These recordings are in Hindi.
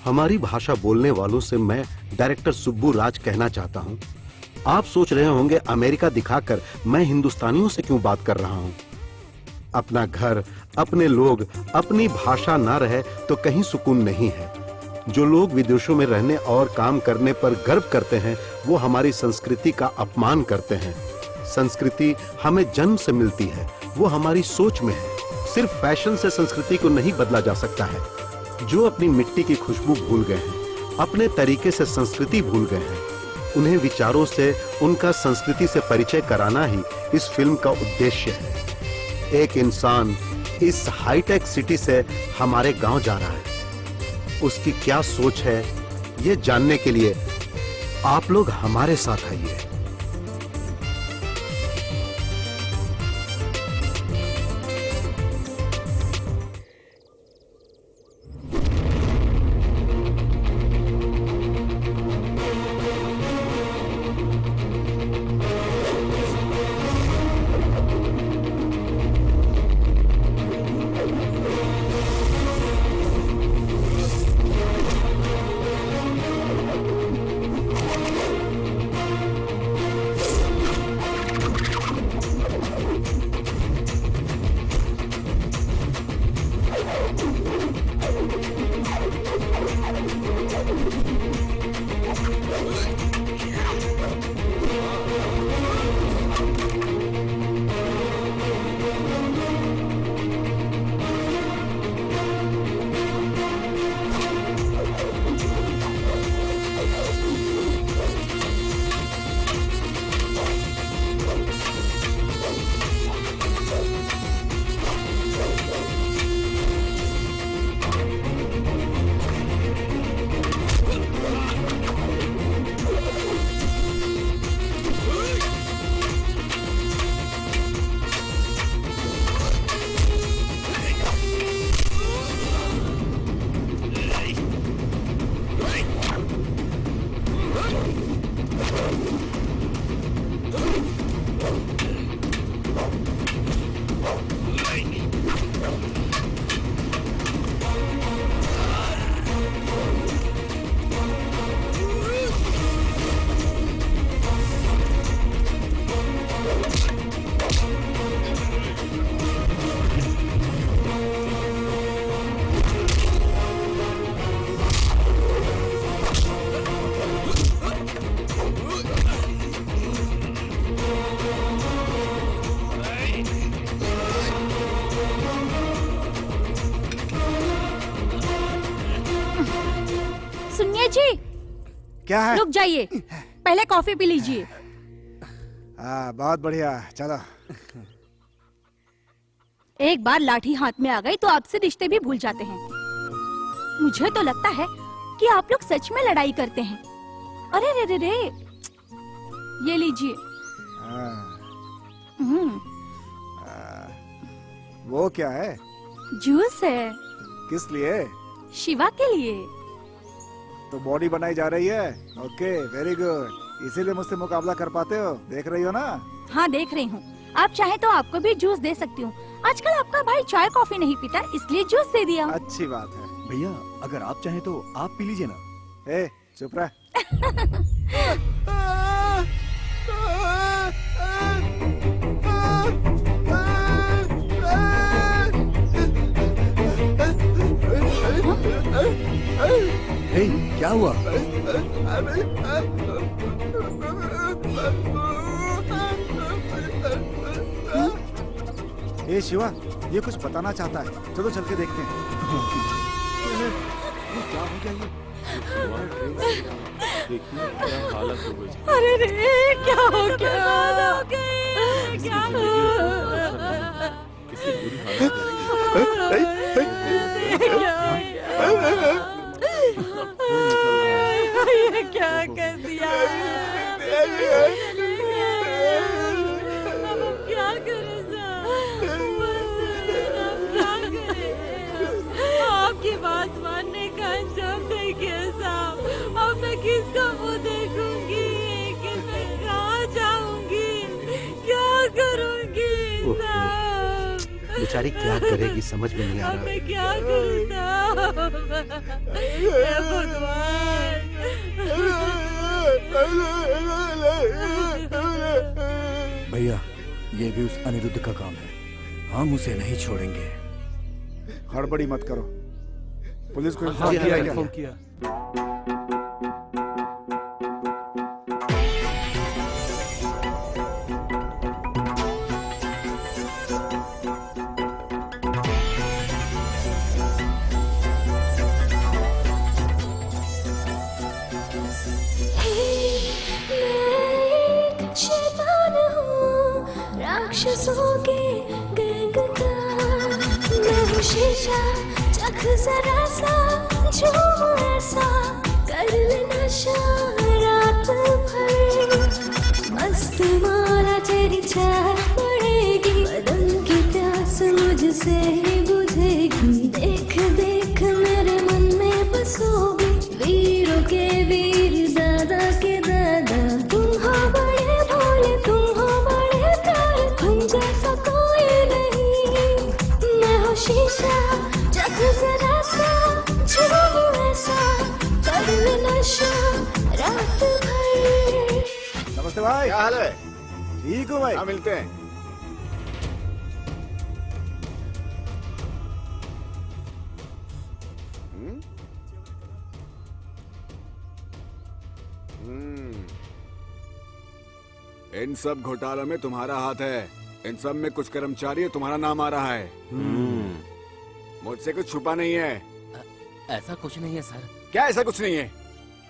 हमारी भाषा बोलने वालों से मैं डायरेक्टर सुब्बू राज कहना चाहता हूं, आप सोच रहे होंगे अमेरिका दिखाकर मैं हिंदुस्तानियों से क्यों बात कर रहा हूं। अपना घर, अपने लोग, अपनी भाषा ना रहे तो कहीं सुकून नहीं है। जो लोग विदेशों में रहने और काम करने पर गर्व करते हैं, वो हमारी संस्कृति का अपमान करते हैं। संस्कृति हमें जन्म से मिलती है, वो हमारी सोच में है। सिर्फ फैशन से संस्कृति को नहीं बदला जा सकता है। जो अपनी मिट्टी की खुशबू भूल गए हैं, अपने तरीके से संस्कृति भूल गए हैं, उन्हें विचारों से उनका संस्कृति से परिचय कराना ही इस फिल्म का उद्देश्य है। एक इंसान इस हाईटेक सिटी से हमारे गांव जा रहा है, उसकी क्या सोच है, ये जानने के लिए आप लोग हमारे साथ आइए। क्या है? रुक जाइए, पहले कॉफी पी लीजिए। बहुत बढ़िया, चलो। एक बार लाठी हाथ में आ गई तो आपसे रिश्ते भी भूल जाते हैं। मुझे तो लगता है कि आप लोग सच में लड़ाई करते हैं। अरे रे रे रे, ये लीजिए। वो क्या है? जूस है। किस लिए? शिवा के लिए। तो बॉडी बनाई जा रही है। Okay, very good. इसीलिए मुझसे मुकाबला कर पाते हो, देख रही हो ना? हाँ, देख रही हूँ। आप चाहे तो आपको भी जूस दे सकती हूँ। आजकल आपका भाई चाय कॉफी नहीं पीता, इसलिए जूस दे दिया। अच्छी बात है। भैया, अगर आप चाहें तो आप पी लीजिए ना। ए, चुप रह। हे, क्या हुआ? ए शिवा, ये कुछ बताना चाहता है, चलो चल के देखते हैं। क्या हो गया ये? देखिए क्या हालत हो गई। अरे रे, क्या हो गया? क्या किसी बुरी हालत ये क्या कर दिया? अब क्या करें साहब? अब क्या करें? आपकी बात मानने का अंजाम देखिए साहब। अब मैं किसका मुंह देखूंगी? कि मैं कहाँ जाऊंगी? क्या करूंगी साहब? बेचारी क्या करेगी समझ में नहीं आ अब रहा। मैं क्या करूं साहब? हे भगवान। भैया, ये भी उस अनिरुद्ध का काम है। हम उसे नहीं छोड़ेंगे। हड़बड़ी मत करो, पुलिस को हाँ, इन्फॉर्म किया क्या? इन्फॉर्म किया। शैतान हूँ राक्षसों के गैंग का, मैं हूँ शीशा चख जरा सा, झूम ऐसा कर ले नशा रात भर, मस्त मारा तेरी चाह पड़ेगी, बदन की प्यास मुझसे ही बुझेगी, देख देख मेरे मन में बसोगी, वीरों के वीर दादा के दादा, तुम हो बड़े भोले, तुम हो बड़े प्यारे, तुम जैसा कोई नहीं, मैं हूँ शीशा जग जरा सा, झूम ऐसा कर ले नशा रात भर। नमस्ते भाई। क्या हाल है? ठीक हूँ भाई। हाँ, मिलते हैं। इन सब घोटालों में तुम्हारा हाथ है। इन सब में कुछ कर्मचारी तुम्हारा नाम आ रहा है। मुझसे कुछ छुपा नहीं है। ऐसा कुछ नहीं है सर। क्या ऐसा कुछ नहीं है?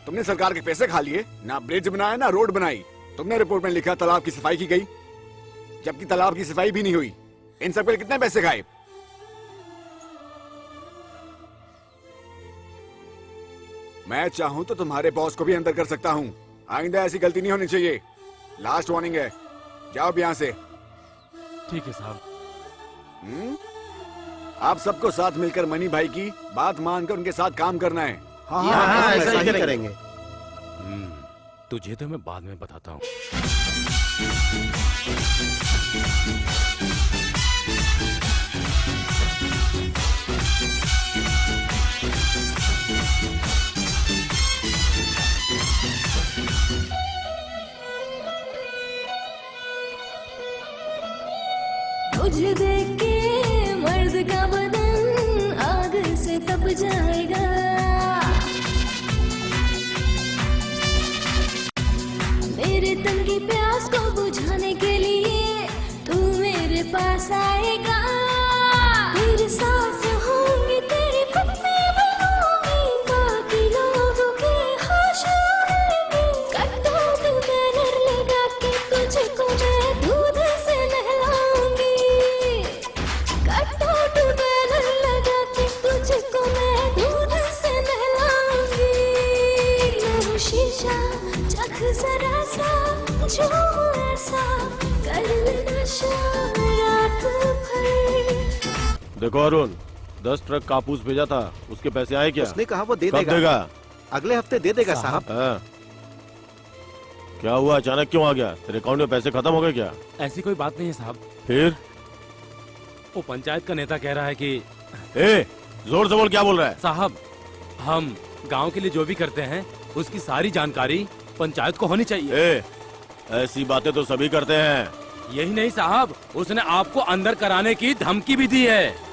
तुमने सरकार के पैसे खा लिए, ना ब्रिज बनाया ना रोड बनाई। तुमने रिपोर्ट में लिखा तालाब की सफाई की गई, जबकि तालाब की सफाई भी नहीं हुई। इन सब के लिए कितने पैसे खाए? मैं चाहूं तो तुम्हारे बॉस को भी अंदर कर सकता हूं। आइंदा ऐसी गलती नहीं होनी चाहिए। लास्ट वार्निंग है, जाओ अब यहां से। ठीक है साहब। आप सबको साथ मिलकर मनी भाई की बात मानकर उनके साथ काम करना है। हाँ हाँ, ऐसा ही करेंगे। तुझे तो मैं बाद में बताता हूँ। तुझे देख के मर्द का बदन आग से तप जाएगा, मेरे तन की प्यास को बुझाने के लिए तू मेरे पास आएगा, तेरे साथ होंगी, तेरी पत्नी बनूंगी, बाकी लोगों के होश उड़ेंगे, कटोट बैनर लगा के तुझको मैं दूध से नहलाऊंगी, कटोट बैनर लगा के तुझको मैं दूध से नहलाऊंगी, मैं हूँ शीशा चख जरा सा, झूम ऐसा कर ले नशा रात भर। देखो अरुण, 10 ट्रक कापूस भेजा था, उसके पैसे आए क्या? उसने कहा वो दे कब देगा। देगा? अगले हफ्ते दे देगा साहब। हाँ। क्या हुआ, अचानक क्यों आ गया? तेरे अकाउंट में पैसे खत्म हो गए क्या? ऐसी कोई बात नहीं है साहब। फिर? वो पंचायत का नेता कह रहा है कि ए, जोर से बोल, क्या बोल रहा है? साहब, हम गांव के लिए जो भी करते हैं उसकी सारी जानकारी पंचायत को होनी चाहिए। ए, ऐसी बातें तो सभी करते हैं। यही नहीं साहब, उसने आपको अंदर कराने की धमकी भी दी है।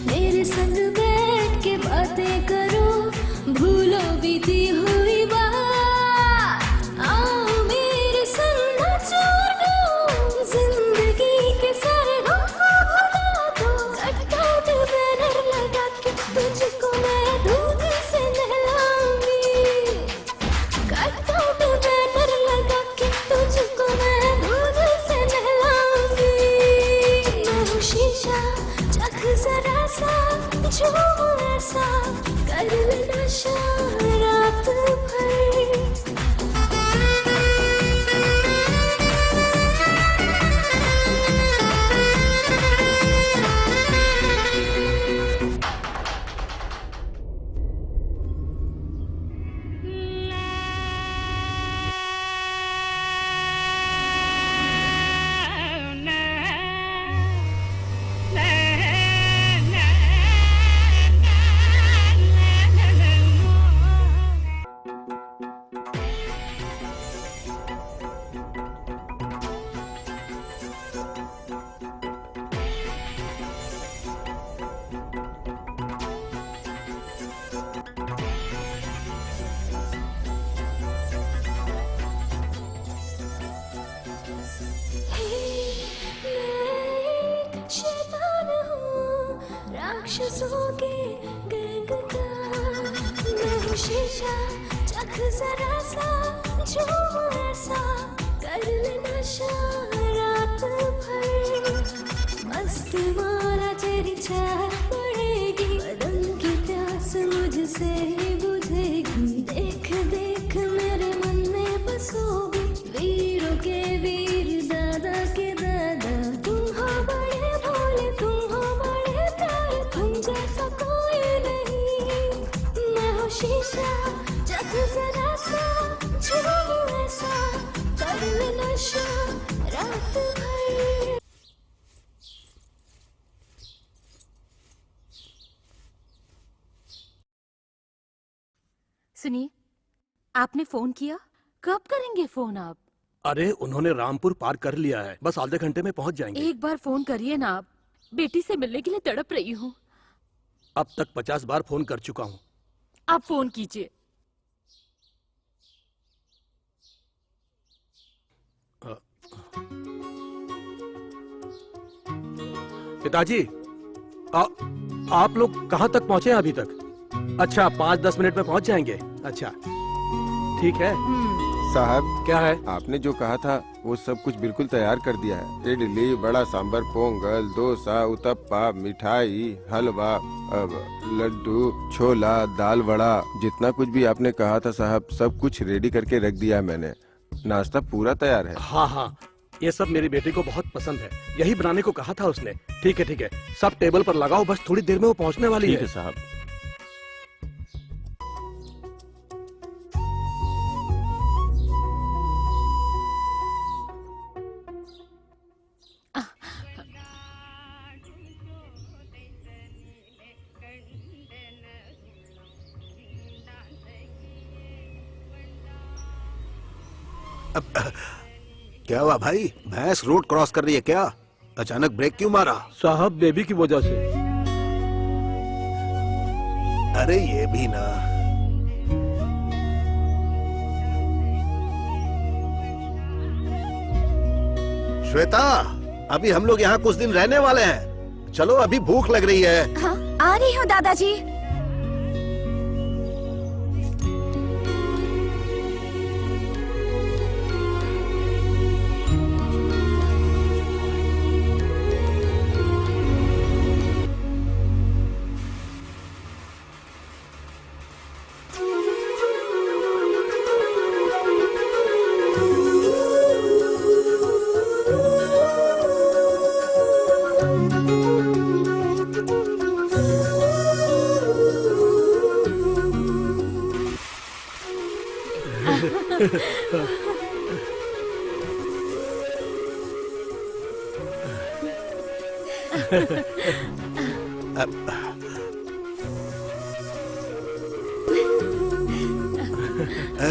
मेरे संग बैठ के बातें करो, भूलो बीती हुई बात। आओ मेरे संग नाचो रो, जिंदगी के सारे गम को भुला दो। कटआउट बैनर लगा के तुझको मैं दूध से नहलाऊंगी। कटआउट बैनर लगा के तुझको मैं दूध से नहलाऊंगी। मैं हूँ शीशा, चख जरा सा, झूम ऐसा, कर ले नशा रात भर। शैतान हूँ राक्षसों के गैंग का। मैं हूँ शीशा, चख जरा सा, झूम ऐसा, कर ले नशा रात भर। मस्त मारा तेरी चाह पड़ेगी, बदन की प्यास मुझसे ही बुझेगी। देख देख मेरे मन में बसोगी, वीरों के वीर दादा के दादा। तुम हो बड़े भोले, तुम हो बड़े प्यारे, तुम जैसा कोई नहीं। मैं हूँ शीशा, चख जरा सा, झूम ऐसा, कर ले नशा रात भर। सुनिए, आपने फोन किया? कब करेंगे फोन आप? अरे उन्होंने रामपुर पार कर लिया है, बस आधे घंटे में पहुंच जाएंगे। एक बार फोन करिए ना आप, बेटी से मिलने के लिए तड़प रही हूँ। अब तक 50 बार फोन कर चुका हूँ। आप फोन कीजिए। पिताजी, आप लोग कहाँ तक पहुँचे हैं अभी तक? अच्छा, 5-10 मिनट में पहुँच जाएंगे। अच्छा, ठीक है। साहब, क्या है? आपने जो कहा था वो सब कुछ बिल्कुल तैयार कर दिया है। इडली, बड़ा सांबर, पोंगल, डोसा, उत्तपा, मिठाई, हलवा, लड्डू, छोला, दाल वड़ा, जितना कुछ भी आपने कहा था साहब, सब कुछ रेडी करके रख दिया है मैंने। नाश्ता पूरा तैयार है। हाँ हाँ, ये सब मेरी बेटी को बहुत पसंद है, यही बनाने को कहा था उसने। ठीक है ठीक है, सब टेबल पर लगाओ, बस थोड़ी देर में वो पहुँचने वाली ठीक है। है साहब। क्या हुआ भाई, भैंस रोड क्रॉस कर रही है क्या? अचानक ब्रेक क्यों मारा? साहब, बेबी की वजह से। अरे ये भी ना। श्वेता, अभी हम लोग यहाँ कुछ दिन रहने वाले हैं। चलो, अभी भूख लग रही है। हाँ, आ रही हूँ दादाजी।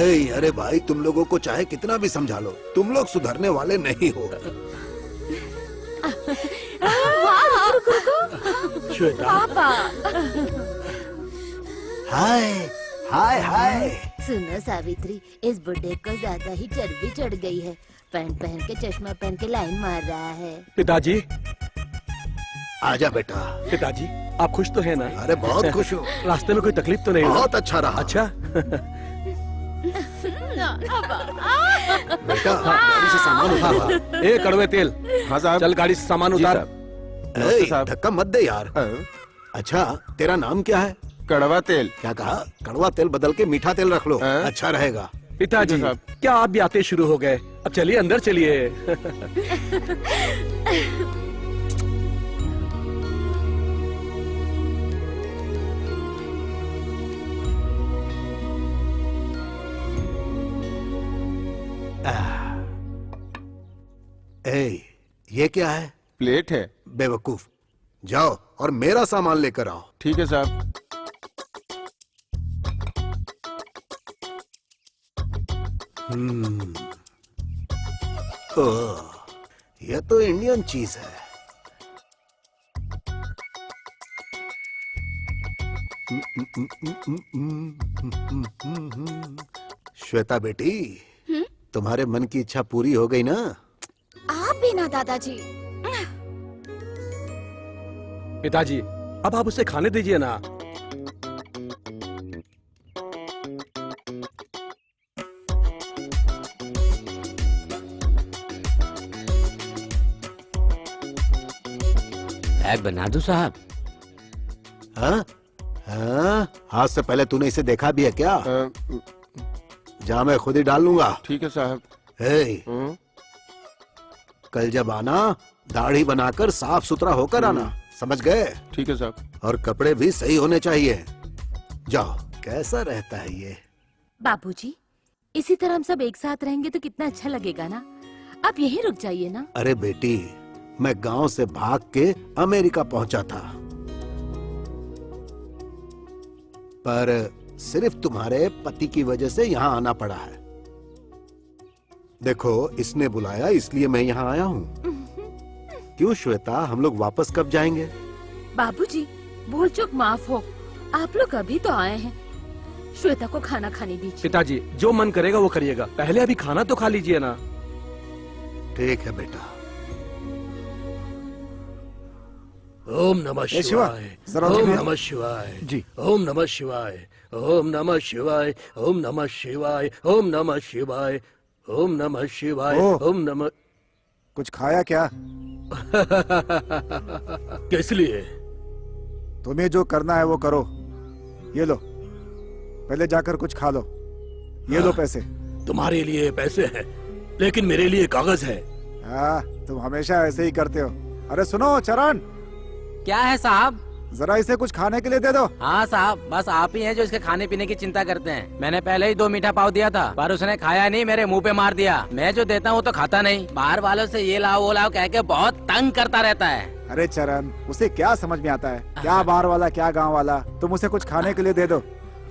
अरे भाई, तुम लोगों को चाहे कितना भी समझा लो, तुम लोग सुधरने वाले नहीं हो। श्वेता, हाय हाय हाय। सुनो सावित्री, इस बुड्ढे को ज्यादा ही चर्बी चढ़ गई है। पैंट पहन के चश्मा पहन के लाइन मार रहा है। पिताजी, आजा बेटा। पिताजी, आप खुश तो हैं ना? अरे बहुत खुश हूँ। रास्ते में कोई तकलीफ तो नहीं हुई? बहुत अच्छा रहा। अच्छा। बेटा, गाड़ी से सामान उठा। ए कड़वे तेल, हाँ साहब। चल गाड़ी से सामान जी उतार। साहब। नमस्ते साहब। धक्का मत दे यार। अच्छा, तेरा नाम क्या है? कड़वा तेल। क्या कहा? कड़वा तेल बदल के मीठा तेल रख लो, अच्छा रहेगा। पिताजी, साहब। क्या आप भी आते शुरू हो गए? अब चलिए अंदर चलिए। ए, ये क्या है? प्लेट है। बेवकूफ, जाओ और मेरा सामान लेकर आओ। ठीक है साहब। ओह, ये तो इंडियन चीज है। श्वेता बेटी, तुम्हारे मन की इच्छा पूरी हो गई ना? आप भी ना दादाजी। पिताजी, अब आप उसे खाने दीजिए ना। बैग बना दूं साहब? हाँ हाँ, आज से पहले तूने इसे देखा भी है क्या? जा, मैं खुद ही डाल लूंगा। ठीक है साहब। हे, कल जब आना, दाढ़ी बनाकर साफ सुथरा होकर आना, समझ गए? ठीक है साहब। और कपड़े भी सही होने चाहिए। जाओ। कैसा रहता है ये? बाबूजी, इसी तरह हम सब एक साथ रहेंगे तो कितना अच्छा लगेगा ना। आप यहीं रुक जाइए ना। अरे बेटी, मैं गांव से भाग के अमेरिका पहुंचा था, पर सिर्फ तुम्हारे पति की वजह से यहाँ आना पड़ा है। देखो, इसने बुलाया इसलिए मैं यहाँ आया हूँ। क्यों श्वेता, हम लोग वापस कब जाएंगे? बाबूजी, भूल चूक माफ हो, आप लोग अभी तो आए हैं। श्वेता को खाना खाने दीजिए। पिताजी, जो मन करेगा वो करिएगा, पहले अभी खाना तो खा लीजिए ना। ठीक है बेटा। ओम नमः शिवा, शिवाय, जरा ओम उठिए। नमः शिवाय, जी। ओम नमः शिवाय, ओम नमः शिवाय, ओम नमः शिवाय, ओम नमः शिवाय, ओम नमः शिवाय, ओह। ओम नमः। कुछ खाया क्या? किस लिए? तुम्हें जो करना है वो करो। ये लो, पहले जाकर कुछ खा लो। ये लो पैसे। तुम्हारे लिए पैसे हैं, लेकिन मेरे लिए कागज है। हाँ, तुम हमेशा ऐसे ही करते हो। अरे सुनो चरण, क्या है साहब? जरा इसे कुछ खाने के लिए दे दो। हाँ साहब, बस आप ही हैं जो इसके खाने पीने की चिंता करते हैं। मैंने पहले ही 2 मीठा पाव दिया था, पर उसने खाया नहीं, मेरे मुंह पे मार दिया। मैं जो देता हूँ तो खाता नहीं, बाहर वालों से ये लाओ वो लाओ कह के बहुत तंग करता रहता है। अरे चरण, उसे क्या समझ में आता है? क्या बाहर वाला क्या गांव वाला। तुम उसे कुछ खाने के लिए दे दो।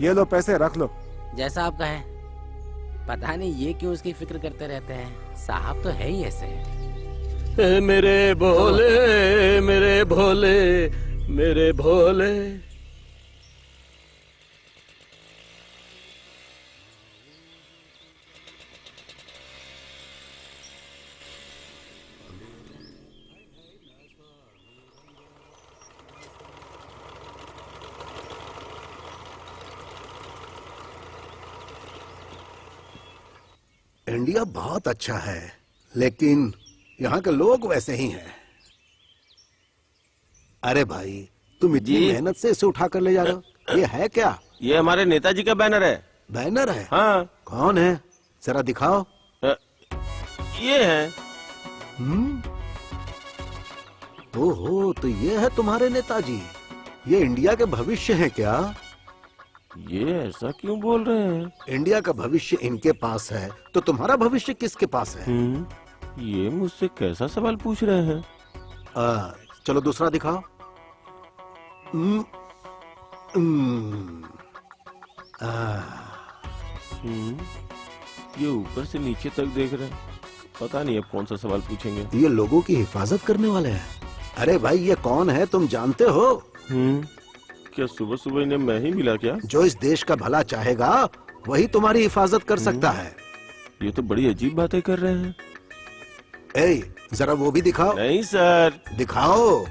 ये लो पैसे, रख लो। जैसा आप कहें। पता नहीं ये क्यों उसकी फिक्र करते रहते हैं। साहब तो है ही ऐसे। मेरे भोले, मेरे भोले, मेरे भोले। इंडिया बहुत अच्छा है, लेकिन यहाँ के लोग वैसे ही हैं। अरे भाई, तुम इतनी जी। मेहनत से इसे उठा कर ले जा रहे हो, ये है क्या? ये हमारे नेताजी का बैनर है। बैनर है? हाँ, कौन है? जरा दिखाओ। ये है। ओहो, तो ये है तुम्हारे नेताजी। ये इंडिया के भविष्य हैं क्या? ये ऐसा क्यों बोल रहे हैं? इंडिया का भविष्य इनके पास है, तो तुम्हारा भविष्य किसके पास है? ये मुझसे कैसा सवाल पूछ रहे हैं? चलो दूसरा दिखाओ। ये ऊपर से नीचे तक देख रहे हैं। पता नहीं अब कौन सा सवाल पूछेंगे। ये लोगों की हिफाजत करने वाले हैं। अरे भाई ये कौन है तुम जानते हो? क्या सुबह सुबह इन्हें मैं ही मिला क्या? जो इस देश का भला चाहेगा वही तुम्हारी हिफाजत कर सकता है। ये तो बड़ी अजीब बातें कर रहे हैं। ए, जरा वो भी दिखाओ। नहीं सर, दिखाओ।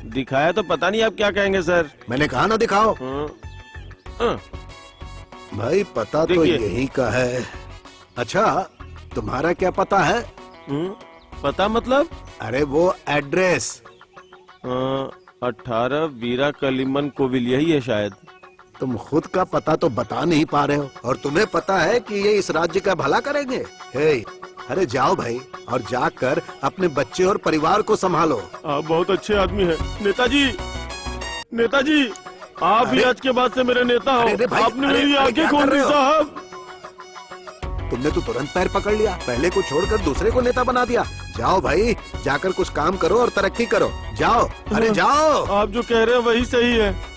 दिखाया तो पता नहीं आप क्या कहेंगे सर। मैंने कहा ना दिखाओ। भाई पता तो देखिए। यही का है। अच्छा तुम्हारा क्या पता है? पता मतलब? अरे वो एड्रेस। 18 वीरा कलिमन कोविल, यही है शायद। तुम खुद का पता तो बता नहीं पा रहे हो और तुम्हें पता है कि ये इस राज्य का भला करेंगे। हे, अरे जाओ भाई और जाकर अपने बच्चे और परिवार को संभालो। आप बहुत अच्छे आदमी हैं नेताजी। नेताजी आप ही अरे- आज के बाद से मेरे नेता हो। अरे भाई, आपने अरे- मेरी अरे आंखें क्या खोल कर दी रहे हो? साहब। तुमने तो तुरंत पैर पकड़ लिया। पहले को छोड़कर दूसरे को नेता बना दिया। जाओ भाई जाकर कुछ काम करो और तरक्की करो। जाओ, अरे जाओ। आप जो कह रहे हैं वही सही है।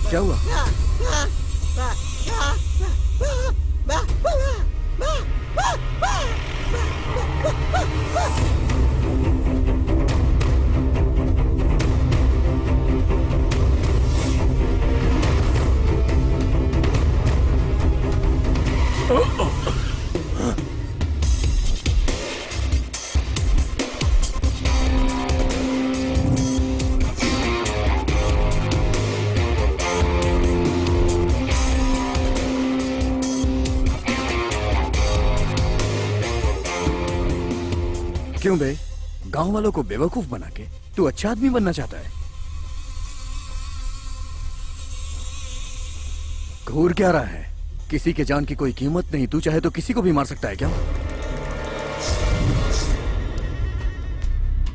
क्या हुआ? क्यों बे? गांव वालों को बेवकूफ बना के तू अच्छा आदमी बनना चाहता है? घूर क्या रहा है? किसी के जान की कोई कीमत नहीं। तू चाहे तो किसी को भी मार सकता है क्या?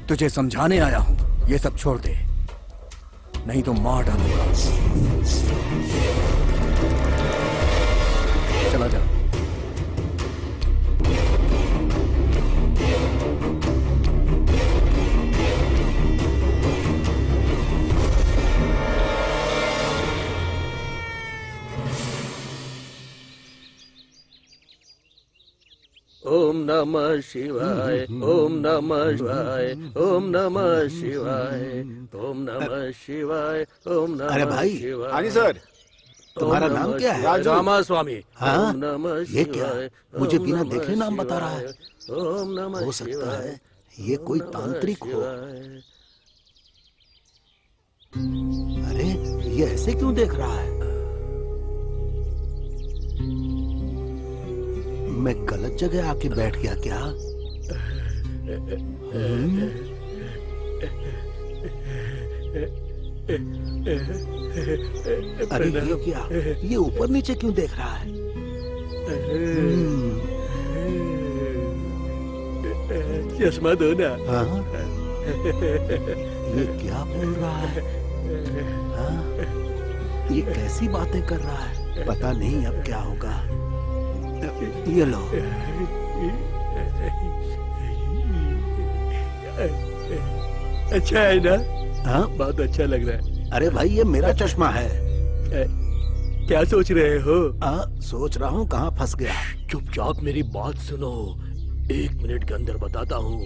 तुझे समझाने आया हूं, ये सब छोड़ दे नहीं तो मार डालूंगा। चला जा। ओम नमः शिवाय, ओम नमः शिवाय, ओम नमः शिवाय, ओम नमः शिवाय, ओम नमः अरे भाई। शिवाय। हाँ जी सर। तुम्हारा नाम क्या है? राजू। रामा स्वामी। हाँ? ओम नमः ये क्या? शिवाय, मुझे ओम बिना नमः देखे नाम बता रहा है। शिवाय, ओम नमः हो सकता शिवाय, है ये कोई ओम नमः तांत्रिक हो। शिवाय। अरे ये ऐसे क्यों देख रहा है? मैं गलत जगह आके बैठ गया क्या? अरे ये क्या? ये ऊपर नीचे क्यों देख रहा है? चश्मा दो ना। हाँ? ये क्या बोल रहा है? हाँ? ये कैसी बातें कर रहा है? पता नहीं अब क्या होगा। ये लो। अच्छा है ना? हाँ? बहुत अच्छा लग रहा है। अरे भाई ये मेरा चश्मा है। क्या सोच रहे हो? सोच रहा हूँ कहाँ फंस गया। चुपचाप मेरी बात सुनो, 1 मिनट के अंदर बताता हूँ।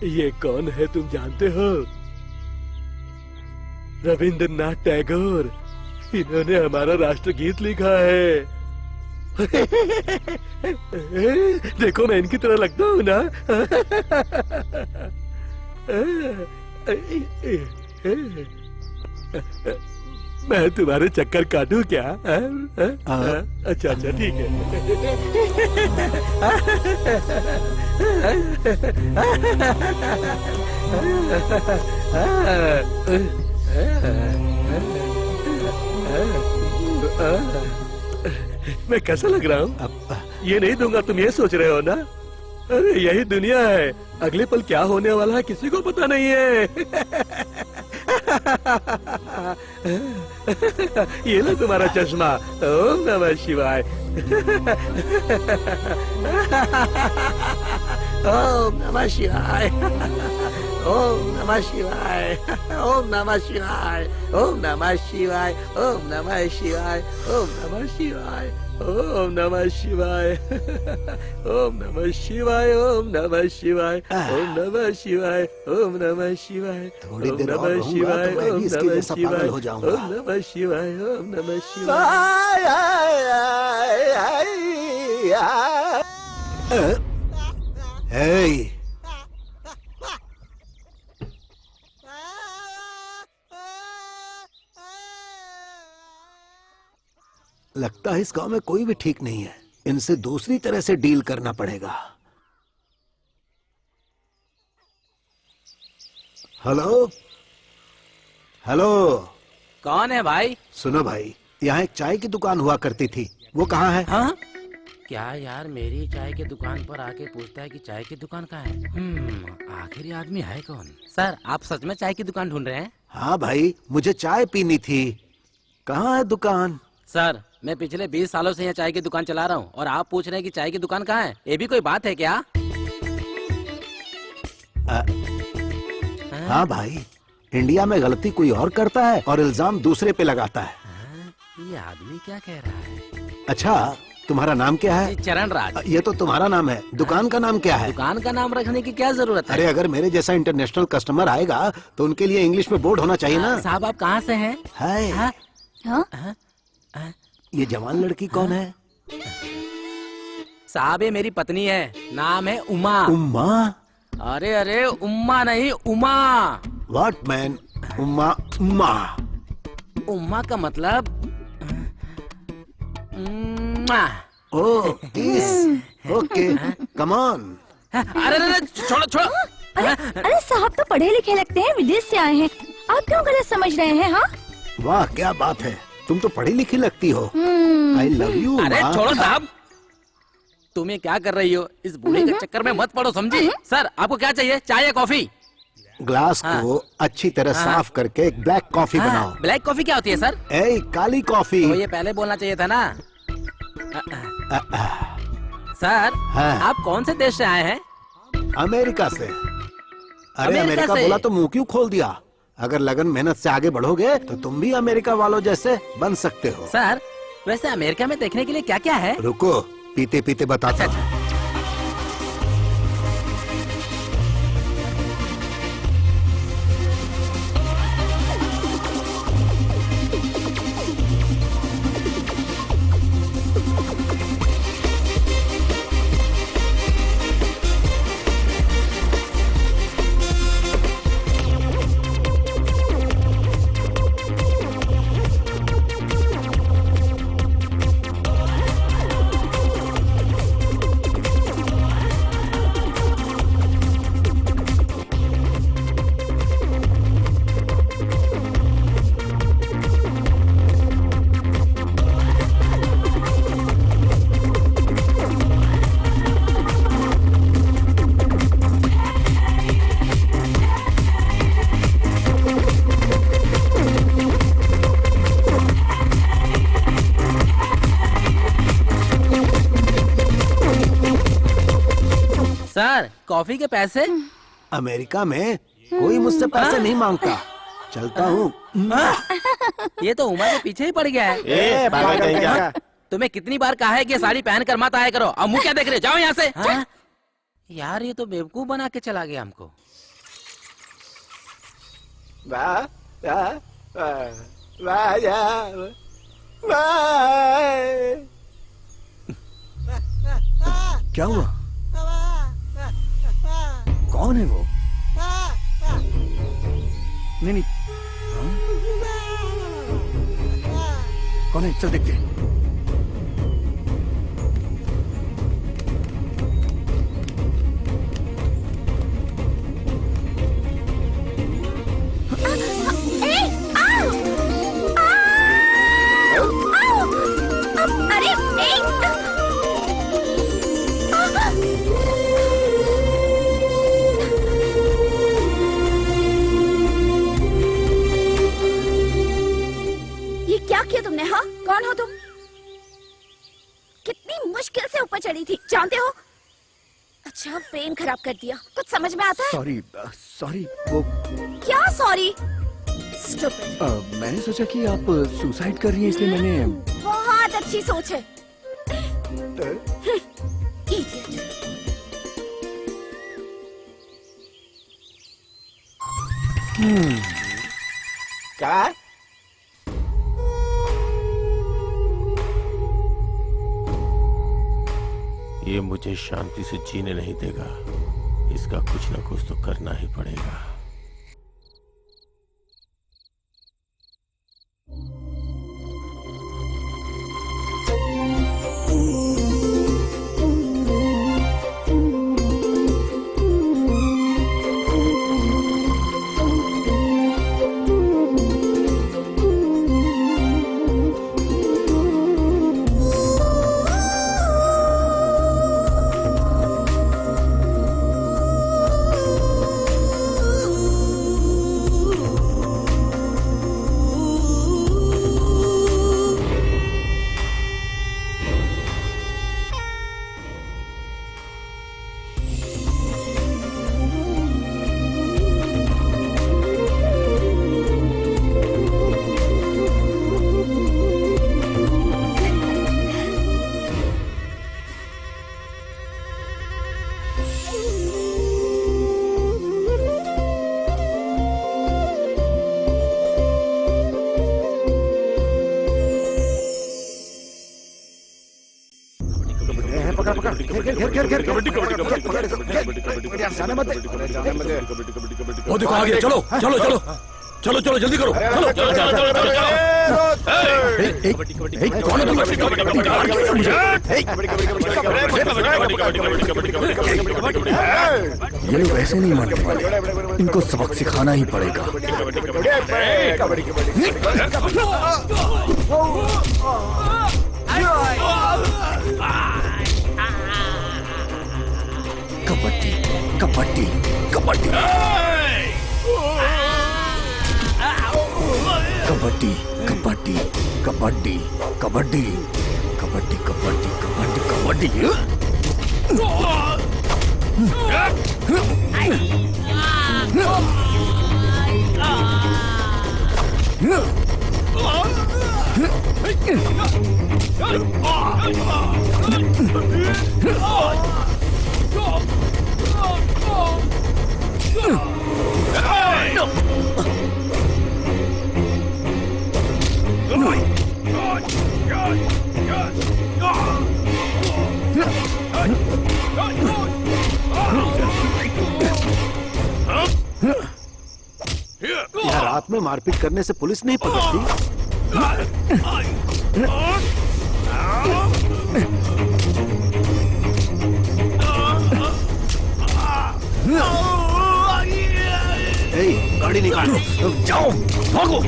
ये कौन है तुम जानते हो? रविंद्रनाथ टैगोर। इन्होंने हमारा राष्ट्रगीत लिखा है। देखो मैं इनकी तरह लगता हूँ ना? मैं तुम्हारे चक्कर काटूं क्या? अच्छा अच्छा ठीक है। मैं कैसा लग रहा हूँ? ये नहीं दूंगा तुम ये सोच रहे हो ना? अरे यही दुनिया है, अगले पल क्या होने वाला है किसी को पता नहीं है। ये लो तुम्हारा चश्मा। ओम नमः शिवाय। ओम नमः शिवाय। ओम नमः शिवाय। ओम नमः शिवाय। ओम नमः शिवाय। ओम नमः शिवाय। ओम नमः शिवाय। ओम नमः शिवाय। ओम नमः शिवाय। ओम नमः शिवाय। ओम नमः शिवाय। ओम नमः शिवाय। थोड़ी ओम देर और नमः रहूंगा शिवाय। तो मैं ओम भी इसके नमः जैसा पागल शिवाय। हो जाऊंगा। ओम नमः शिवाय। ओम नमः शिवाय। Hey! लगता है इस गांव में कोई भी ठीक नहीं है। इनसे दूसरी तरह से डील करना पड़ेगा। हेलो हेलो, कौन है भाई? सुनो भाई, यहाँ एक चाय की दुकान हुआ करती थी, वो कहाँ है? हाँ? क्या यार, मेरी चाय की दुकान पर आके पूछता है कि चाय की दुकान कहाँ है? आखिर ये आदमी है कौन? सर, आप सच में चाय की दुकान ढूंढ रहे हैं? हाँ भाई, मुझे चाय पीनी थी। कहाँ है दुकान? सर, मैं पिछले 20 सालों से यहाँ चाय की दुकान चला रहा हूँ और आप पूछ रहे हैं कि चाय की दुकान कहाँ है? ये भी कोई बात है क्या? हाँ भाई, इंडिया में गलती कोई और करता है और इल्जाम दूसरे पे लगाता है। ये आदमी क्या कह रहा है? अच्छा, तुम्हारा नाम क्या है? चरण राज। ये तो तुम्हारा नाम है, दुकान का नाम क्या है? दुकान का नाम रखने की क्या जरूरत है? अरे अगर मेरे जैसा इंटरनेशनल कस्टमर आएगा तो उनके लिए इंग्लिश में बोर्ड होना चाहिए ना। साहब, आप कहाँ से हैं? हाय, हाँ? ये जवान लड़की कौन है? साहब, ये मेरी पत्नी है, नाम है उमा। उम्मा? अरे अरे, उम्मा नहीं, उमा। What man? उम्मा? उम्मा? उम्मा का मतलब oh, kiss? Okay, come on. अरे अरे, छोड़ो छोड़ो। अरे साहब तो पढ़े लिखे लगते हैं, विदेश से आए हैं, आप क्यों गलत समझ रहे हैं? हाँ, वाह क्या बात है, तुम तो पढ़ी लिखी लगती हो। I love you. अरे छोड़ो साहब, तुम ये क्या कर रही हो? इस बूढ़े के चक्कर में मत पड़ो, समझी? सर, आपको क्या चाहिए, चाय या कॉफी? ग्लास को अच्छी तरह साफ करके एक ब्लैक कॉफी बनाओ। ब्लैक कॉफी क्या होती है सर? ए, काली कॉफी। तो ये पहले बोलना चाहिए था ना। सर, हाँ। आप कौन से देश से आए हैं? अमेरिका से। अरे अमेरिका अमेरिका से? बोला तो मुंह क्यों खोल दिया? अगर लगन मेहनत से आगे बढ़ोगे तो तुम भी अमेरिका वालों जैसे बन सकते हो। सर, वैसे अमेरिका में देखने के लिए क्या क्या है? रुको, पीते पीते बताता हूँ। सर, कॉफी के पैसे? अमेरिका में कोई मुझसे पैसे नहीं मांगता। चलता हूँ। ये तो उमा के पीछे ही पड़ गया है। ए, पागल कहीं क्या? तुम्हें कितनी बार कहा है कि साड़ी पहन कर मत आया करो, अब मुंह क्या देख रहे हो? जाओ यहाँ से। हाँ? यार, ये तो बेवकूफ बना के चला गया हमको। क्या हुआ? कौन है वो? नहीं नहीं, हाँ? कौन है? चल देखते हैं। कौन हो तुम? कितनी मुश्किल से ऊपर चढ़ी थी, जानते हो? अच्छा, फ्रेम खराब कर दिया। कुछ समझ में आता है? सॉरी वो क्या सॉरी? Stupid. मैंने सोचा कि आप सुसाइड कर रही हैं इसलिए मैंने बहुत अच्छी सोच है। Idiot. क्या? ये मुझे शांति से जीने नहीं देगा। इसका कुछ ना कुछ तो करना ही पड़ेगा। वो देखो आ गया। चलो चलो चलो चलो चलो जल्दी करो। चलो चलो चलो चलो कौन है तुम? ये लोग ऐसे नहीं मानने वाले, इनको सबक सिखाना ही पड़ेगा। कबड्डी कबड्डी कबड्डी कबड्डी कबड्डी कबड्डी कबड्डी कबड्डी कबड्डी कबड्डी यार, रात में मारपीट करने से पुलिस नहीं पकड़ती। ए, गाड़ी निकालो। जाओ भागो।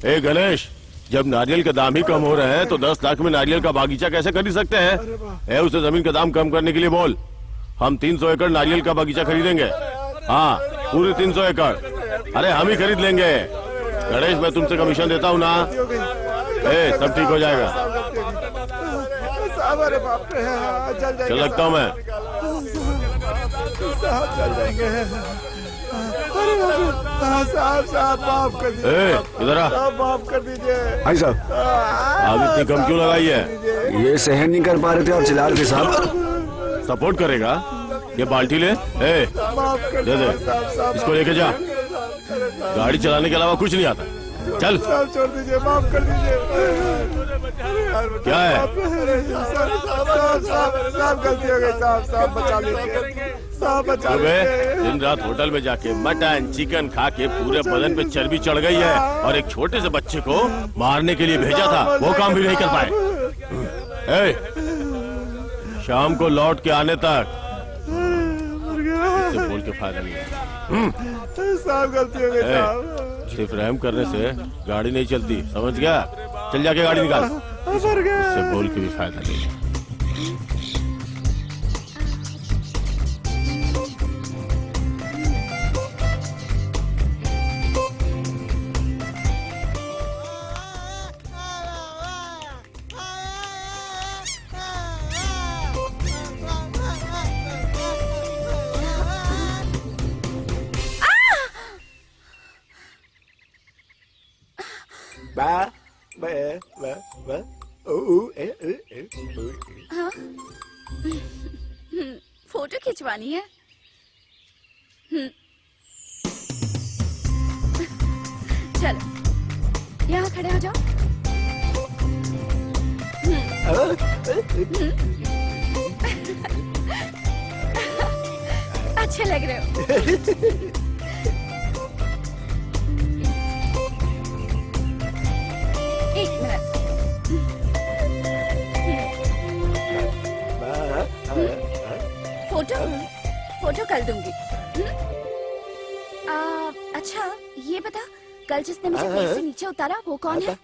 ए गणेश, जब नारियल के दाम ही कम हो रहे हैं तो 10 लाख में नारियल का बागीचा कैसे खरीद सकते हैं? उसे जमीन का दाम कम करने के लिए बोल। हम 300 एकड़ नारियल का बागीचा खरीदेंगे। हाँ, पूरी 300 एकड़। अरे हम ही खरीद लेंगे। गणेश, मैं तुमसे कमीशन देता हूँ ना। सब ठीक हो जाएगा। चल लगता हूँ मैं। साहब माफ कर दीजिए। इधर आ। माफ कर दीजिए। भाई साहब, आग इतनी कम क्यों लगाई है? ये सहन नहीं कर पा रहे थे और चिल्ला रहे थे साहब। सपोर्ट करेगा? ये बाल्टी ले। दे दे, इसको लेके जा। गाड़ी चलाने के अलावा कुछ नहीं आता। चल। साहब छोड़ दीजिए, माफ कर दीजिए। क्या है? साहब गलती हो गई साहब बचा लीजिए, साहब बचा अबे लीजिए। दिन रात होटल में जाके मटन चिकन खा के पूरे बदन पे चर्बी चढ़ गई है और एक छोटे से बच्चे को मारने के लिए भेजा था, वो काम भी नहीं कर पाए। शाम को लौट के आने तक इससे बोल के फायदा नहीं है। साहब गलती हो गई साहब। सिर्फ रहम करने से गाड़ी नहीं चलती, समझ गया? चल जाके गाड़ी निकाल। इससे बोल के भी फायदा नहीं है। फोटो खिंचवानी है। चलो यहाँ खड़े हो जाओ। अच्छे लग रहे हो। एक मिनट। फोटो कल दूंगी। अच्छा ये बता, कल जिसने मुझे पेड़ से नीचे उतारा वो कौन है?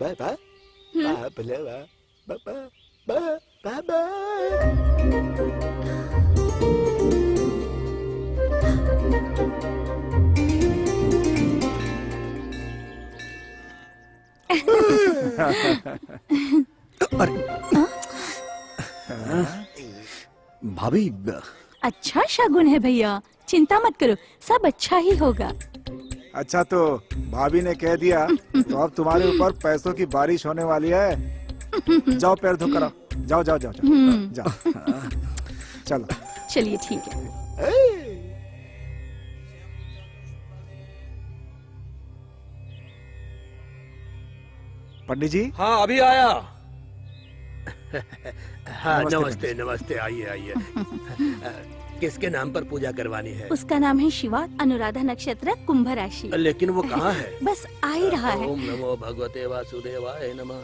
भाभी अच्छा शगुन है भैया, चिंता मत करो, सब अच्छा ही होगा। अच्छा तो भाभी ने कह दिया तो अब तुम्हारे ऊपर पैसों की बारिश होने वाली है। जाओ पैर धो करो, जाओ जाओ जाओ जाओ, जाओ। चलो चलिए ठीक है। पंडित जी। हाँ अभी आया। हाँ नमस्ते, नमस्ते नमस्ते, आइए आइए। किसके नाम पर पूजा करवानी है? उसका नाम है शिवा, अनुराधा नक्षत्र, कुंभ राशि। लेकिन वो कहाँ है? बस आ ही रहा है। ओम नमो भगवते वासुदेवाय नमः।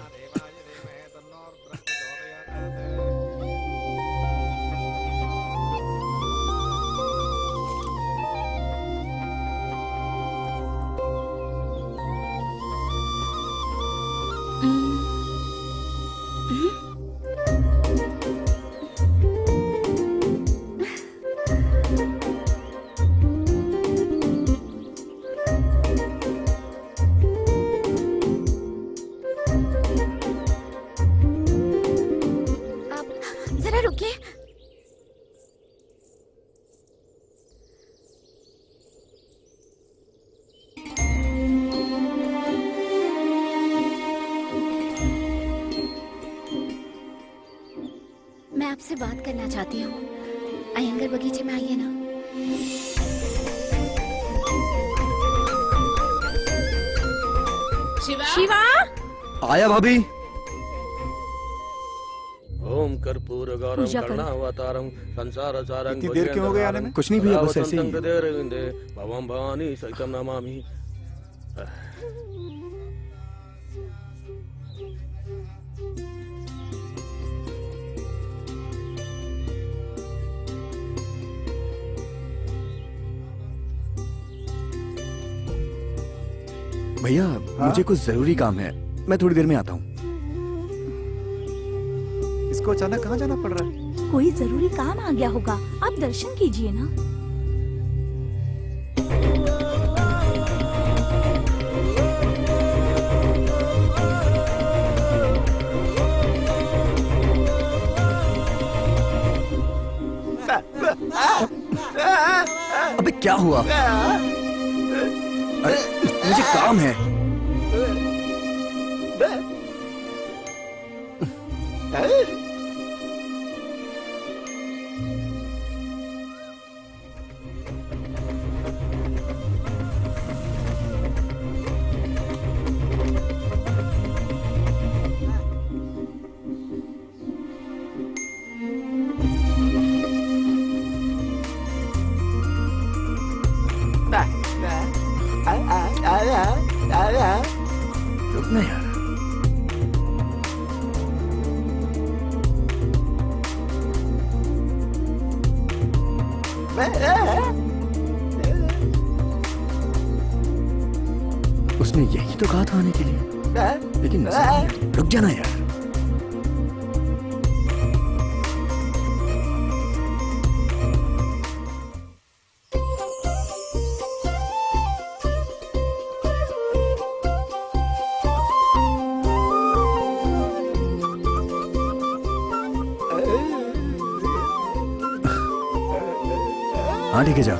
जरा रुकिए। मैं आपसे बात करना चाहती हूँ। अयंगर बगीचे में आइए ना। शिवा आया भाभी। ओम कर्पूर गौरम पूजा करो। करुणावतारम संसार सारं इतनी देर क्यों हो गई आने में? कुछ नहीं भैया, बस ऐसे ही। भवम भवानी सहितम नमामि। भैया मुझे कुछ जरूरी काम है, मैं थोड़ी देर में आता हूँ। इसको अचानक कहाँ जाना पड़ रहा है? कोई जरूरी काम आ गया होगा, आप दर्शन कीजिए ना। अबे क्या हुआ? अरे मुझे काम है। रुकना यार। उसने यही तो कहा था आने के लिए, लेकिन नजर नहीं आ रही। रुक जाना यार। हाँ ठीक है, जा।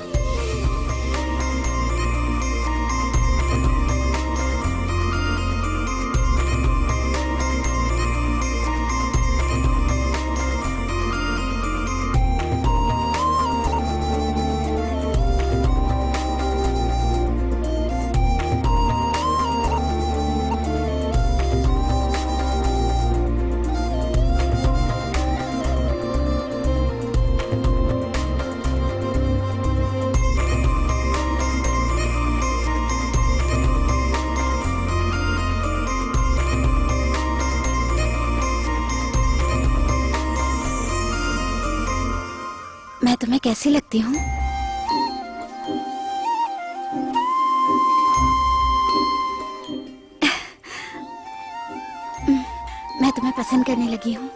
मैं तुम्हें कैसी लगती हूँ? मैं तुम्हें पसंद करने लगी हूँ।